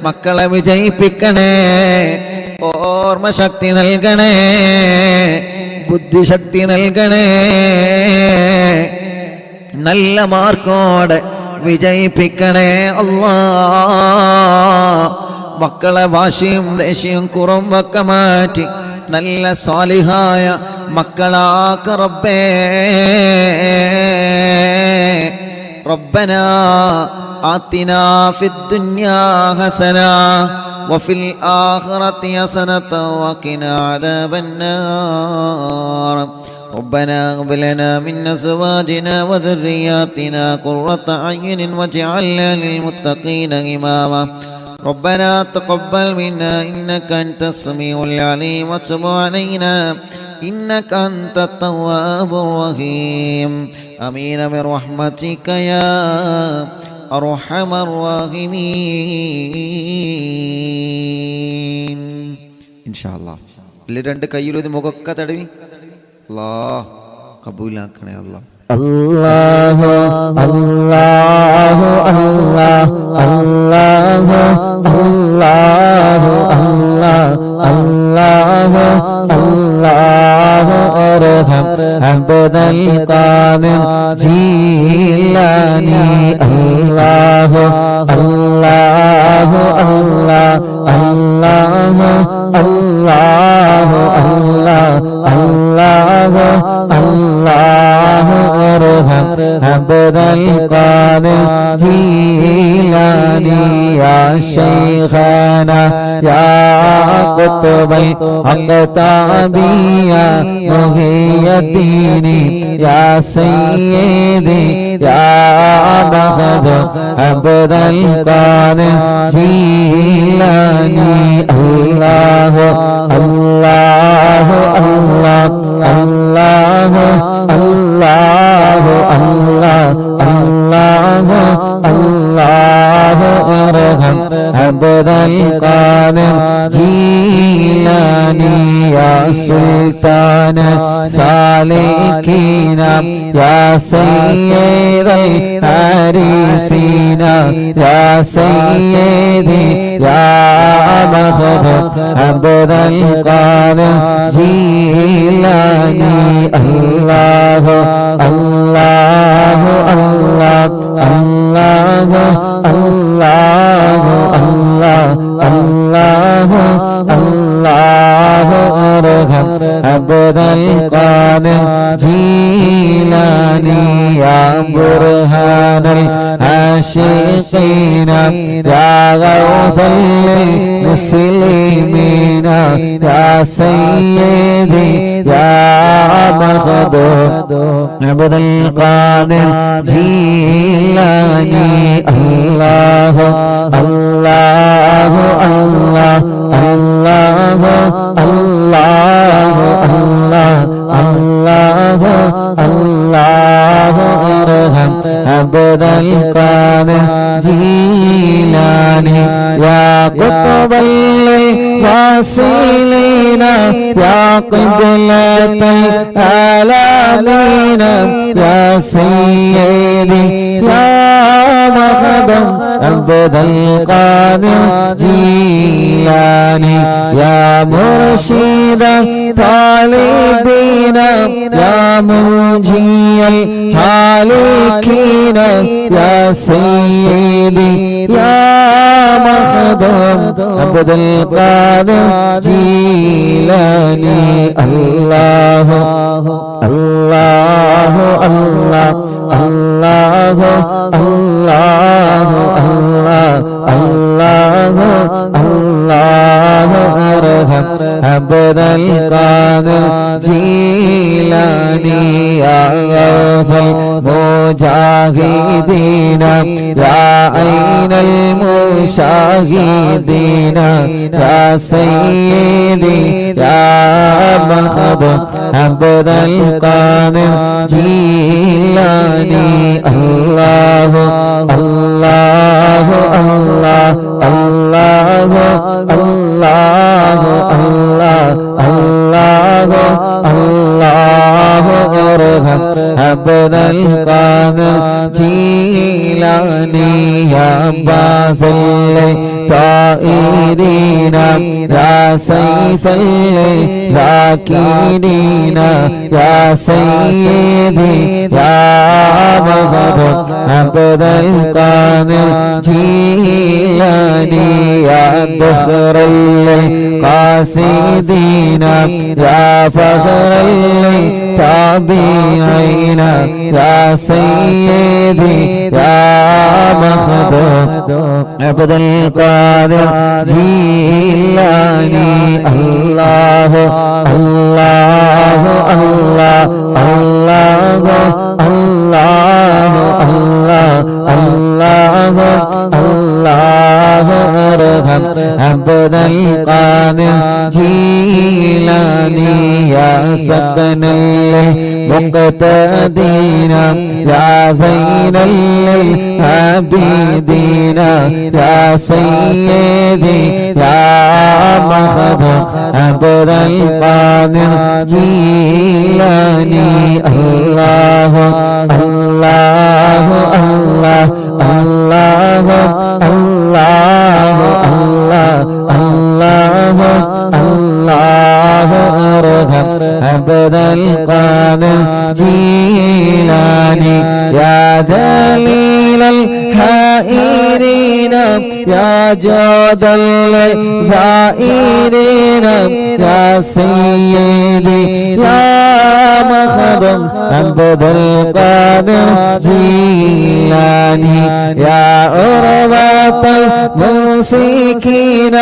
[SPEAKER 1] മക്കളെ വിജയിപ്പിക്കണേ. ഓർമ്മശക്തി നൽകണേ, ബുദ്ധിശക്തി നൽകണേ. നല്ല മാർക്കോടെ വിജയിപ്പിക്കണേ അല്ലാ. മക്കളെ വാശിയും ദേഷ്യവും കുറുമ്പൊക്കെ മാറ്റി നല്ല സ്വാലിഹായ മക്കളാക്ക റബ്ബേ. റബ്ബനാ ആതിനാ ഫിദ്ദുനിയാ ഹസന വഫിൽ ആഖിറതി ഹസനത വഖിനാ അദാബന്നാർ. ربنا هب لنا من أزواجنا وذرياتنا قرة أعين واجعلنا للمتقين إماما. ربنا تقبل منا إنك أنت السميع العليم وتب علينا إنك أنت التواب الرحيم. آمين برحمتك يا أرحم الراحمين. إن شاء الله. രണ്ട് കയ്യിലൊരു മുഖൊക്കെ തടവി അല്ലാഹ് കബൂലാക്കണേ അല്ലാഹ്.
[SPEAKER 2] അല്ലാഹു അല്ലാഹു അല്ലാഹു അല്ലാഹു അല്ലാഹു അല്ലാഹു അല്ലാഹു അർഹം അബ്ദൽ ഖാദിർ ജീലാനി. അല്ലാഹു അല്ലാഹു അല്ലാഹു അല്ലാഹു അല്ലാഹു അല്ലാഹു അല്ലാഹു അർഹം അബ്ദൽ ഖാദിർ ജീലാനി. യാ ശൈഖാന യാ ഖുത്ബൽ അഖ്താബിയ മുഹിയദ്ദീനി. യാ സയ്യിദി യാ ബഖദ് അബ്ദൽ ഖാദിർ ജീലാനി. അല്ലാഹു അല്ലാഹു അല്ലാഹു അല്ലാഹു അല്ലാഹു അല്ലാഹു അല്ലാഹു അർഹം അബ്ദൽ ഖാദിർ ജീലാനി. യാ سلطان سالكين يا سيد العارفين يا سيدي يا مخدوم عبد القادر جيلاني الله الله الله الله الله الله الله الله ارحم عبد القادر جيلاني يا برهان العاشقين يا غوث للمسلمين يا سيدي يا مخدوم عبد القادر جيلاني الله الله الله الله الله الله الله الله ارحم عبد القادر جيلاني يا قطب الواصلين يا قبلة العالمين يا سيدي يا مخدوم عبد القادر جيلاني يا مرشد طالبين يا منجي الهالكين يا سيدي يا مخدوم عبد القادر جيلاني الله الله الله الله الله الله الله ارحم عبد القادر جيلاني يا غوث المجاهدين يا عين المشاهدين يا سيدي يا مخدوم عبد القادر جيلاني الله الله الله الله الله الله الله الله ارحم عبد القادر جيلاني يا باسل طائرين يا سيف الذاكرين يا سيدي يا مخدوم عبد القادر جيلاني يا ذخر القاصدين يا فخر التابعين يا سيدي يا مخدوم عبد القادر جيلاني الله الله الله الله الله الله الله الله ارحم عبد القادر جيلاني يا سكن المقتدين يا زين العابدين يا سيدي يا مخدوم عبد القادر جيلاني الله الله الله الله الله الله الله الله ارحم عبد القادر جيلاني يا دليل الحائرين يا جود الزائرين يا سيدي يا مخدوم عبد القادر جيلاني يا عروة الممسكين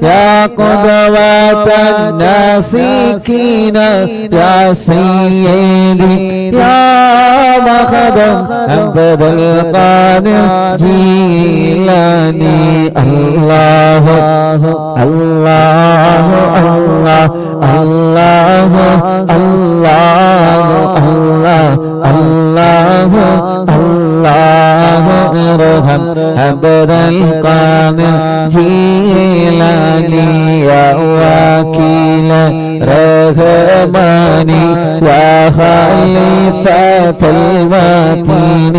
[SPEAKER 2] يا قدوة الناسكين يا سيدي يا مخدوم عبد القادر جيلاني الله الله الله الله الله الله الله الله ارحم عبد القادر جيلاني يا وكيل رحماني يا خليفة المتين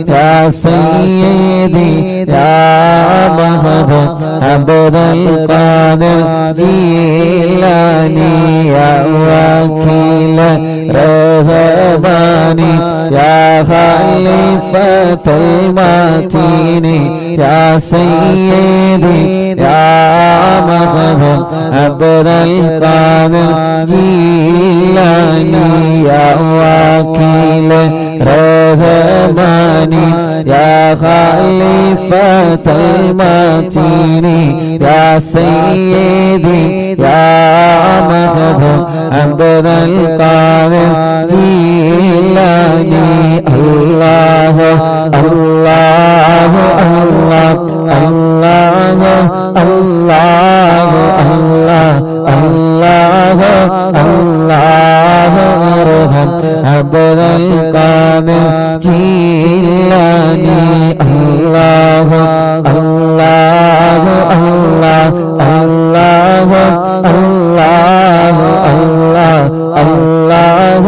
[SPEAKER 2] يا سيدي يا مخدوم عبد القادر جيلاني يا وكيل رحماني يا خليفة المتين يا سيدي يا مخدوم عبد القادر جيلاني يا وكيل رحماني يا خليفة المتين يا سيدي يا مخدوم عبد القادر جيلاني الله الله الله الله الله الله الله الله ارحم عبد القادر جيلاني الله الله الله الله الله الله الله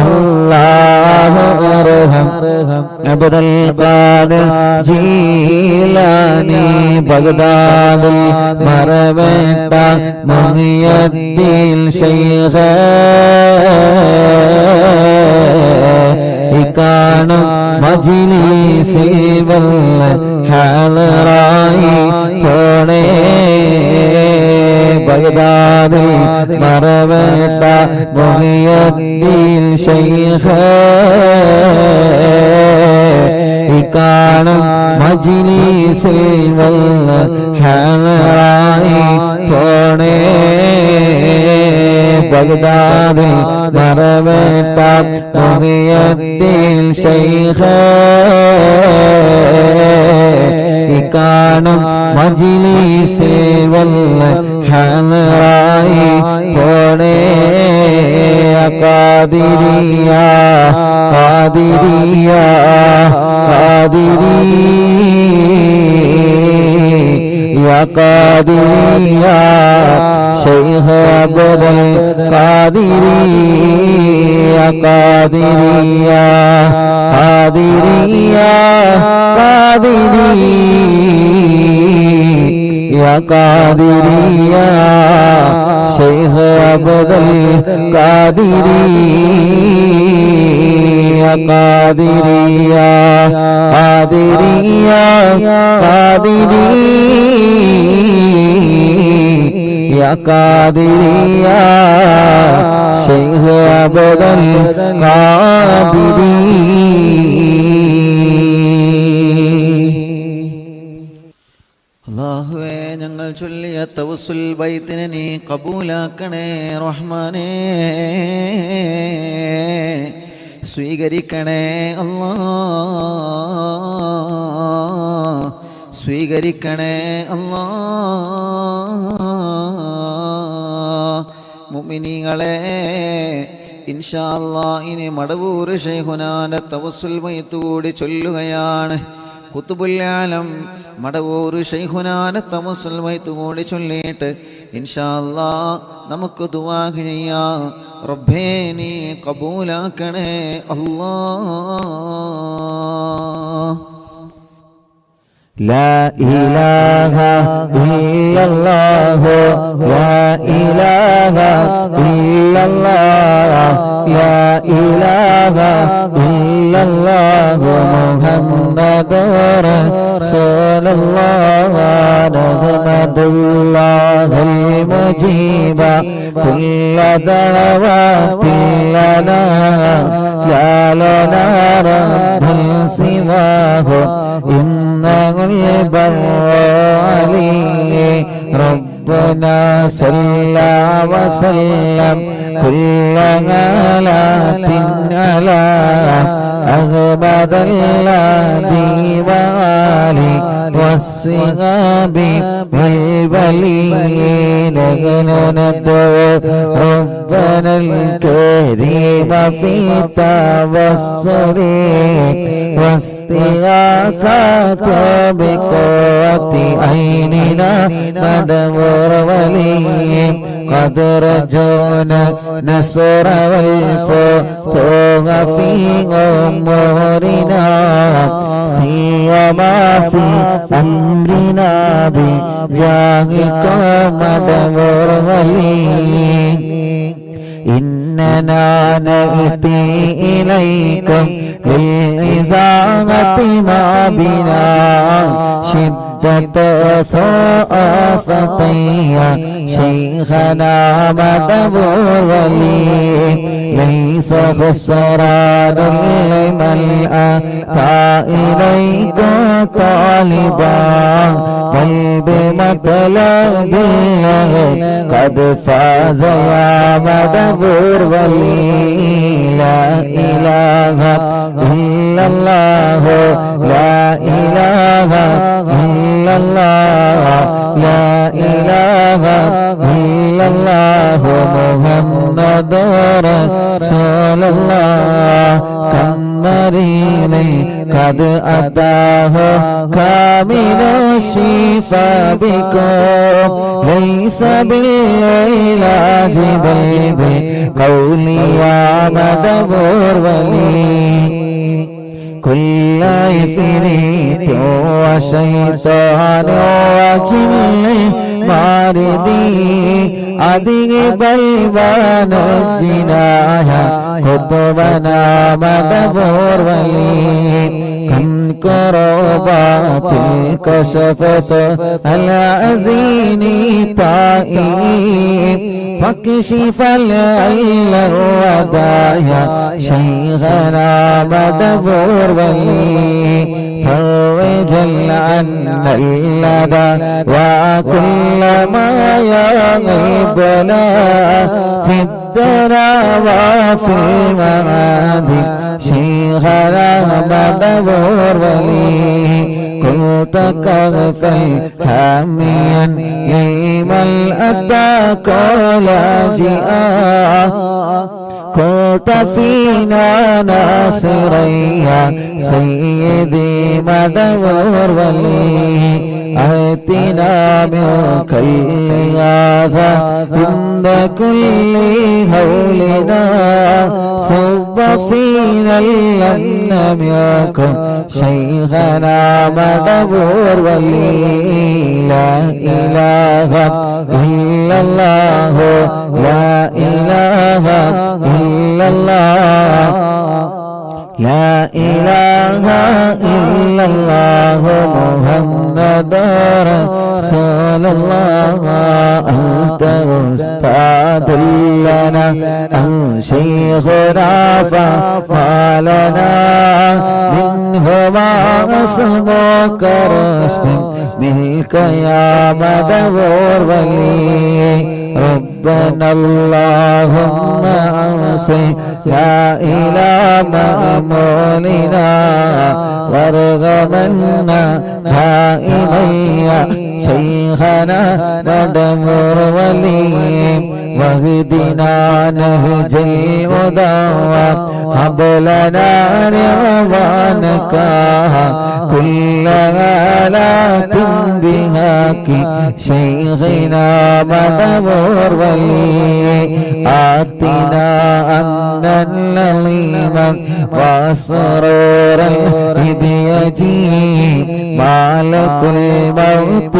[SPEAKER 2] الله ارحم عبد القادر جيلاني بغداد مربت محي الدين شيخ കാണും മജ്‌ലിസിൽ വല്ല ഹാളറായി പോണേ ബഗ്ദാദിൽ മറവട്ട മുഹിയുദ്ദീൻ ശൈഖ് കാണും മജ്‌ലിസിൽ വല്ല ഹാളറായി പോണേ ബഗ്ദാദിൽ മറവട്ട മുഹിയുദ്ദീൻ ശൈഖ് കാണും മജ്‌ലിസിൽ വല്ല ഹാളറായി പോണേ Qadiriya Qadiriya Qadiriya Qadiriya Sheikh Abdul Qadiriya Qadiriya Qadiriya Qadiriya Qadiriya Sheikh Abdul Qadiriya Qadiriya Qadiriya Qadiriya Qadiriya Sheikh Abdul Qadiri
[SPEAKER 1] അല്ലാഹുവേ ഞങ്ങൾ ചൊല്ലിയ തവസ്സുൽ ബൈത്തിനെ നീ കബൂലാക്കണേ റഹ്മാനേ സ്വീകരിക്കണേ അല്ലാഹ് സ്വീകരിക്കണേ അല്ലാഹ് മുഅ്മിനീങ്ങളെ ഇൻഷാ അല്ലാഹ് ഇനി മടവൂർ ശൈഖുനാന്റെ തവസ്സുൽ ബൈത്ത് കൂടി ചൊല്ലുകയാണ് ഖുത്ബുൽ ആലം മടവൂർ ശൈഖുനാന്റെ തവസ്സുൽ ബൈത്ത് കൂടി ചൊല്ലിയിട്ട് ഇൻഷാ അല്ലാഹ് നമുക്ക് ദുആ ചെയ്യാം റബ്ബേ നീ കബൂലാക്കണേ അല്ലാഹ്
[SPEAKER 2] لا إله إلا الله لا إله إلا الله لا إله إلا الله محمد رسول الله نحمد الله المجيب كل دعوات لنا يا لنا رب سواه إنه البر عليه ربنا صلى وسلم كل غلات على أغبد الذي وآله والصحاب والولي نحن ندعو ربنا الكريم في التوسل واستغاثة بقوة عيننا ندور ولي قد رجونا نصر والفتوح في أمورنا سيما في أمرنا بجاهك ندور ولي إننا نأتي إليكم للإزاغة ما بنا شدة ثقافتي شيخنا مدبور ولي ليس خسران لمن أتى إليك طالبا بل بمطلب الله قد فاز يا مدبور ولي لا إله إلا الله لا إله إلا الله لا إله إلا الله محمد رسول الله كم مريض قد أتاه كامل الشفاء بكم ليس بالعلاج بل بقولي يا مدبور ولي كل عفريت وشيطان وجن ماردي أذهب ونجناها قطبنا مدبور ولي كم كربات كشفت العزين طائب فاكشف الودايا شيخنا مدبور ولي فرج عنا اللدى وكل ما يغيبنا في الدنا وفي المعاد شيخنا مدبور ولي كنت كغفل حاميا لمن أتاك لاجئا كنت فينا ناصريا سيدي مدبور ولي آتنا منك الإغاثة عند كل هولنا صب فينا لم يكن شيخنا مدبور ولي لا إله إلا الله لا إله إلا الله لا إله إلا الله محمد رسول الله أنت أستاذ لنا أنت شيخنا فما لنا منهما اسمك رشد منك يا مدبور ولي ربنا اللهم أوصي لا إله مأمولنا وارغمنا دائميا شيخنا مدبور ولي واهدنا نهج الهدى هب لنا رضوانك كل آلات بهاك شيخنا مدبور ولي آتنا أمنا لظيما وسرورا إذ يجيء مالك الموت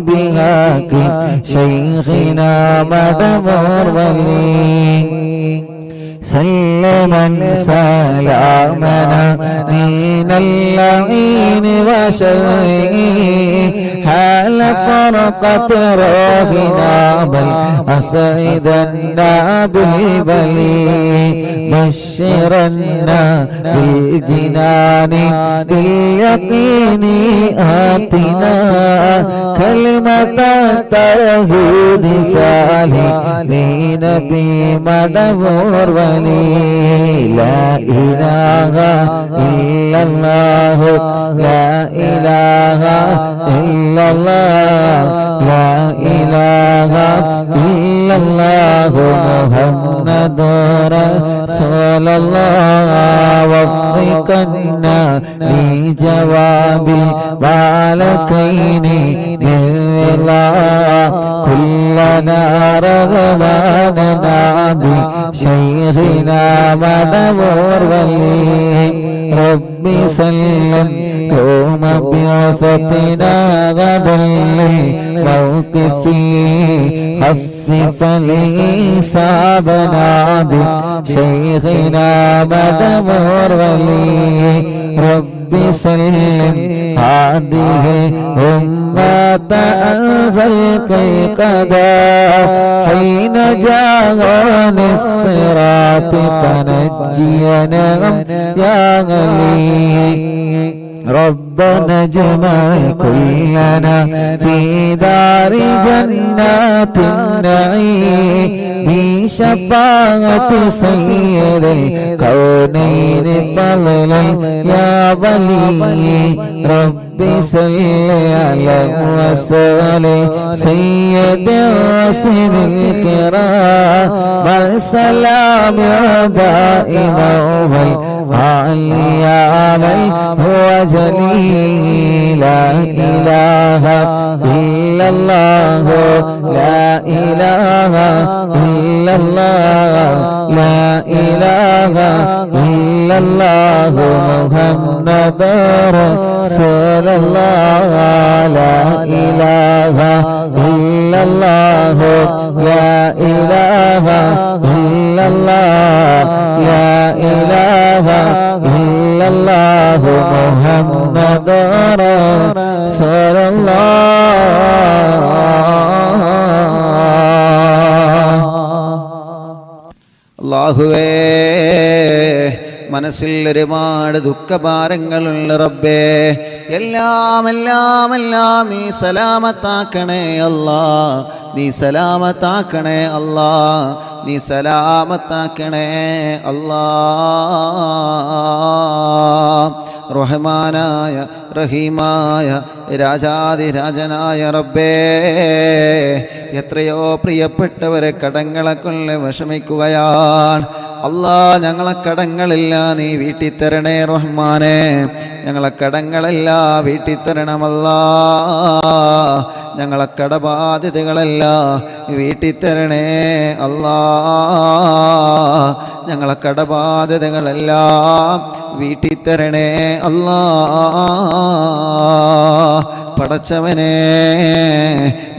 [SPEAKER 2] بهاك شيخنا مدبور ولي سلما سلامنا من اللعين وشره حال فرقت روحنا بل أسعدنا بالبلي بشرنا بالجنان باليقين آتنا കലിമത തൗഹീദ് സാലിഹീന ബി മടവൂർ വലി ലാ ഇലാഹ ഇല്ലല്ലാഹു ലാ ഇലാഹ ഇല്ലല്ലാഹ് ലാ ഇലാഹ ഇല്ലല്ലാഹു മുഹമ്മദുർ റസൂലുള്ളാഹ് വഫിഖനാ ലി ജവാബിൽ ബാലകൈനി ബില്ലാ കുല്ലനാ റഹ്മാനനാ ബി ശൈഖിനാ മദവൂർ വലി ربي سلم يوم بعثتنا غدا للموقف خفف لي صابنا بشيخنا مدمور ولي ربي سلم هذه الأمة أنزل كيقظا حين جاء الصراط فنجينا يا غلي ربنا اجمع كلنا في دار جنات النعيم بشفاعة سيد الكونين فضلا يا ولي ربي صل على رسول سيد الرسل الكرام والسلام دائما والعلي عليه هو جليل لا إله إلا الله لا إله إلا الله لا إله إلا الله محمد رسول الله لا إله إلا الله لا إله إلا الله لا إله إلا الله محمد رسول
[SPEAKER 1] അല്ലാഹുവേ മനസ്സിൽ ഒരുപാട് ദുഃഖഭാരങ്ങളുള്ള റബ്ബേ എല്ലാം നീ സലാമത്താക്കണേ അല്ലാ നീ സലാമത്താക്കണേ അല്ലാ നീ സലാമത്താക്കണേ അല്ലാ റഹ്മാനായ റഹീമായ രാജാതിരാജനായ റബ്ബേ എത്രയോ പ്രിയപ്പെട്ടവരെ കടങ്ങളെ കൊണ്ട് വിഷമിക്കുകയാണ് അല്ലാ ഞങ്ങളെ കടങ്ങളെല്ലാം നീ വീട്ടിത്തരണേ റഹ്മാനെ ഞങ്ങളെ കടങ്ങളെല്ലാം വീട്ടിത്തരണമല്ലാ ഞങ്ങളെ കടബാധ്യതകളെല്ലാം വീട്ടിത്തരണേ അല്ലാ ഞങ്ങളെ കടബാധ്യതകളെല്ലാം വീട്ടിത്തരണേ അല്ലാ പടച്ചവനെ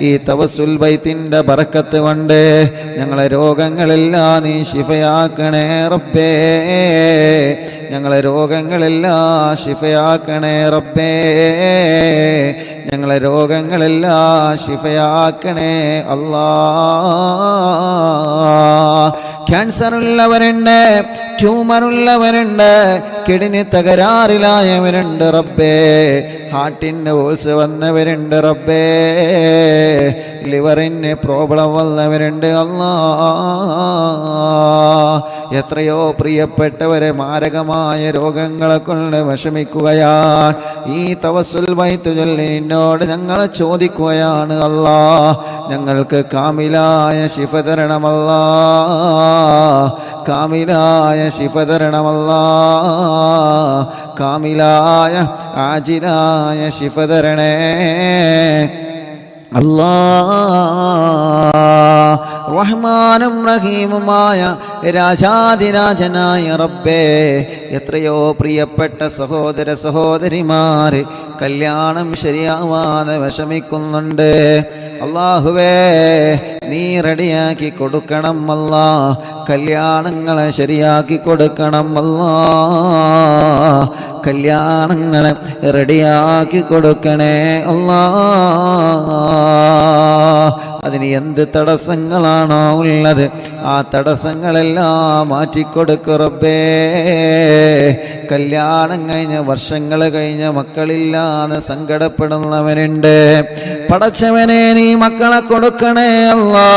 [SPEAKER 1] ഈ തവസ്സുൽ ബൈത്തിന്റെ ബറക്കത്ത് കൊണ്ട് ഞങ്ങളെ രോഗങ്ങളെല്ലാം നീ ശിഫയാക്കണേ റബ്ബേ ഞങ്ങളെ രോഗങ്ങളെല്ലാം ശിഫയാക്കണേ റബ്ബേ ഞങ്ങളെ രോഗങ്ങളെല്ലാം ശിഫയാക്കണേ അല്ലാ ക്യാൻസർ ഉള്ളവരുണ്ട് ട്യൂമർ ഉള്ളവരുണ്ട് കിഡ്നി തകരാറിലായവരുണ്ട് റബ്ബേ ഹാർട്ടിന് ഹോൾസ് വന്നവരുണ്ട് റബ്ബേ ലിവറിന് പ്രോബ്ലം വന്നവരുണ്ട് അല്ലാ എത്രയോ പ്രിയപ്പെട്ടവരെ മാരകമായ രോഗങ്ങളെ കൊണ്ട് വിഷമിക്കുകയാണ് ഈ തവസ്സുൽ ബൈത്ത് ചൊല്ലി നിന്നോട് ഞങ്ങൾ ചോദിക്കുകയാണ് അല്ലാ ഞങ്ങൾക്ക് കാമിലായ ശിഫ തരണമല്ലാ കാമിലായ ശിഫ തരണമല്ലാ കാമിലായ ആജിലായ ശിഫ തരണേ അല്ലാ റഹ്മാനും റഹീമുമായ രാജാതിരാജനായ റബ്ബേ എത്രയോ പ്രിയപ്പെട്ട സഹോദര സഹോദരിമാർ കല്യാണം ശരിയാവാതെ വിഷമിക്കുന്നുണ്ട് അല്ലാഹുവേ നീ റെഡിയാക്കി കൊടുക്കണം അല്ലാ കല്യാണങ്ങളെ ശരിയാക്കി കൊടുക്കണം അല്ലാ കല്യാണങ്ങളെ റെഡിയാക്കി കൊടുക്കണേ അല്ലാ അതിന് എന്ത് തടസ്സങ്ങളാണോ ഉള്ളത് ആ തടസ്സങ്ങളെല്ലാം മാറ്റിക്കൊടുക്കു റബ്ബേ കല്യാണം കഴിഞ്ഞ് വർഷങ്ങൾ കഴിഞ്ഞ് മക്കളില്ലാതെ സങ്കടപ്പെടുന്നവനുണ്ട്. പടച്ചവനെ നീ മക്കളെ കൊടുക്കണേ അല്ലാ,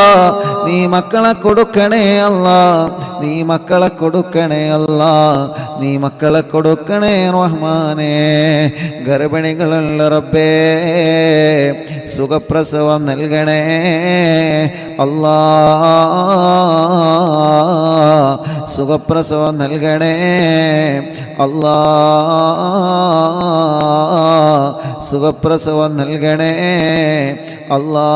[SPEAKER 1] നീ മക്കളെ കൊടുക്കണേ അല്ലാ, നീ മക്കളെ കൊടുക്കണേ അല്ലാ, നീ മക്കളെ കൊടുക്കണേ റഹ്മാനേ. ഗർഭിണികളുള്ള റബ്ബേ സുഖപ്രസവം നൽകണേ അല്ലാ, സുഖപ്രസവം നൽകണേ അല്ലാ, സുഖപ്രസവം നൽകണേ അല്ലാ.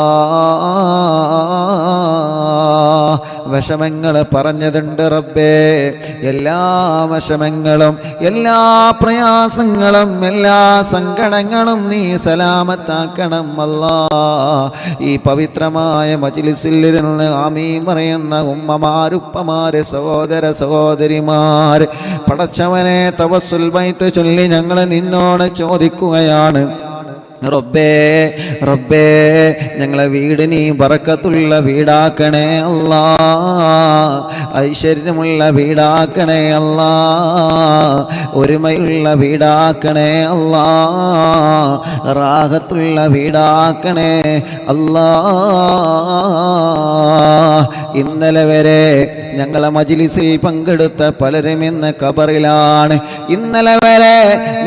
[SPEAKER 1] വിഷമങ്ങൾ പറഞ്ഞതുണ്ട് റബ്ബേ, എല്ലാ വിഷമങ്ങളും എല്ലാ പ്രയാസങ്ങളും എല്ലാ സങ്കടങ്ങളും നീ സലാമത്താക്കണം അല്ലാ. ഈ പവിത്രമായ മജ്ലിസിൽ ഇരുന്ന് ആമീൻ പറയുന്ന ഉമ്മമാരുപ്പമാര് സഹോദര സഹോദരിമാർ, പടച്ചവനെ തവസ്സുൽ ബൈത്ത് ചൊല്ലി ഞങ്ങൾ നിന്നോട് ചോദിക്കുകയാണ് റബ്ബേ, റബ്ബേ ഞങ്ങളെ വീട് നീ ബറക്കത്തുള്ള വീടാക്കണേ അല്ലാ, ഐശ്വര്യമുള്ള വീടാക്കണേ അല്ലാ, ഒരുമയുള്ള വീടാക്കണേ അല്ലാ, റാഹത്തുള്ള വീടാക്കണേ അല്ലാ. ഇന്നലെ വരെ ഞങ്ങളെ മജ്ലിസിൽ പങ്കെടുത്ത പലരും ഇന്ന് ഖബറിലാണ്. ഇന്നലെ വരെ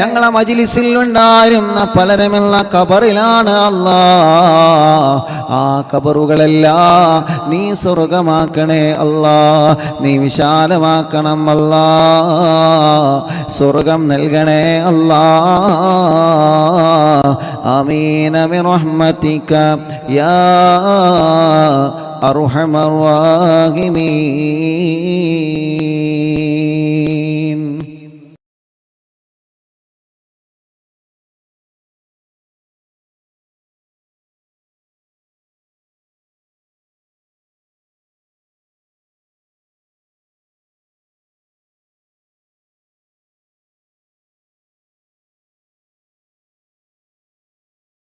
[SPEAKER 1] ഞങ്ങളെ മജ്ലിസിൽ ഉണ്ടായിരുന്ന പലരും ഇന്ന് ഖബറിലാണ് അല്ലാ. ആ ഖബറുകളെല്ലാം നീ സ്വർഗമാക്കണേ അല്ലാ, നീ വിശാലമാക്കണം അല്ലാ, സ്വർഗം നൽകണേ അല്ലാ. ആമീന ബിറഹ്മതിക യാ അർഹമർ റഹീമീൻ.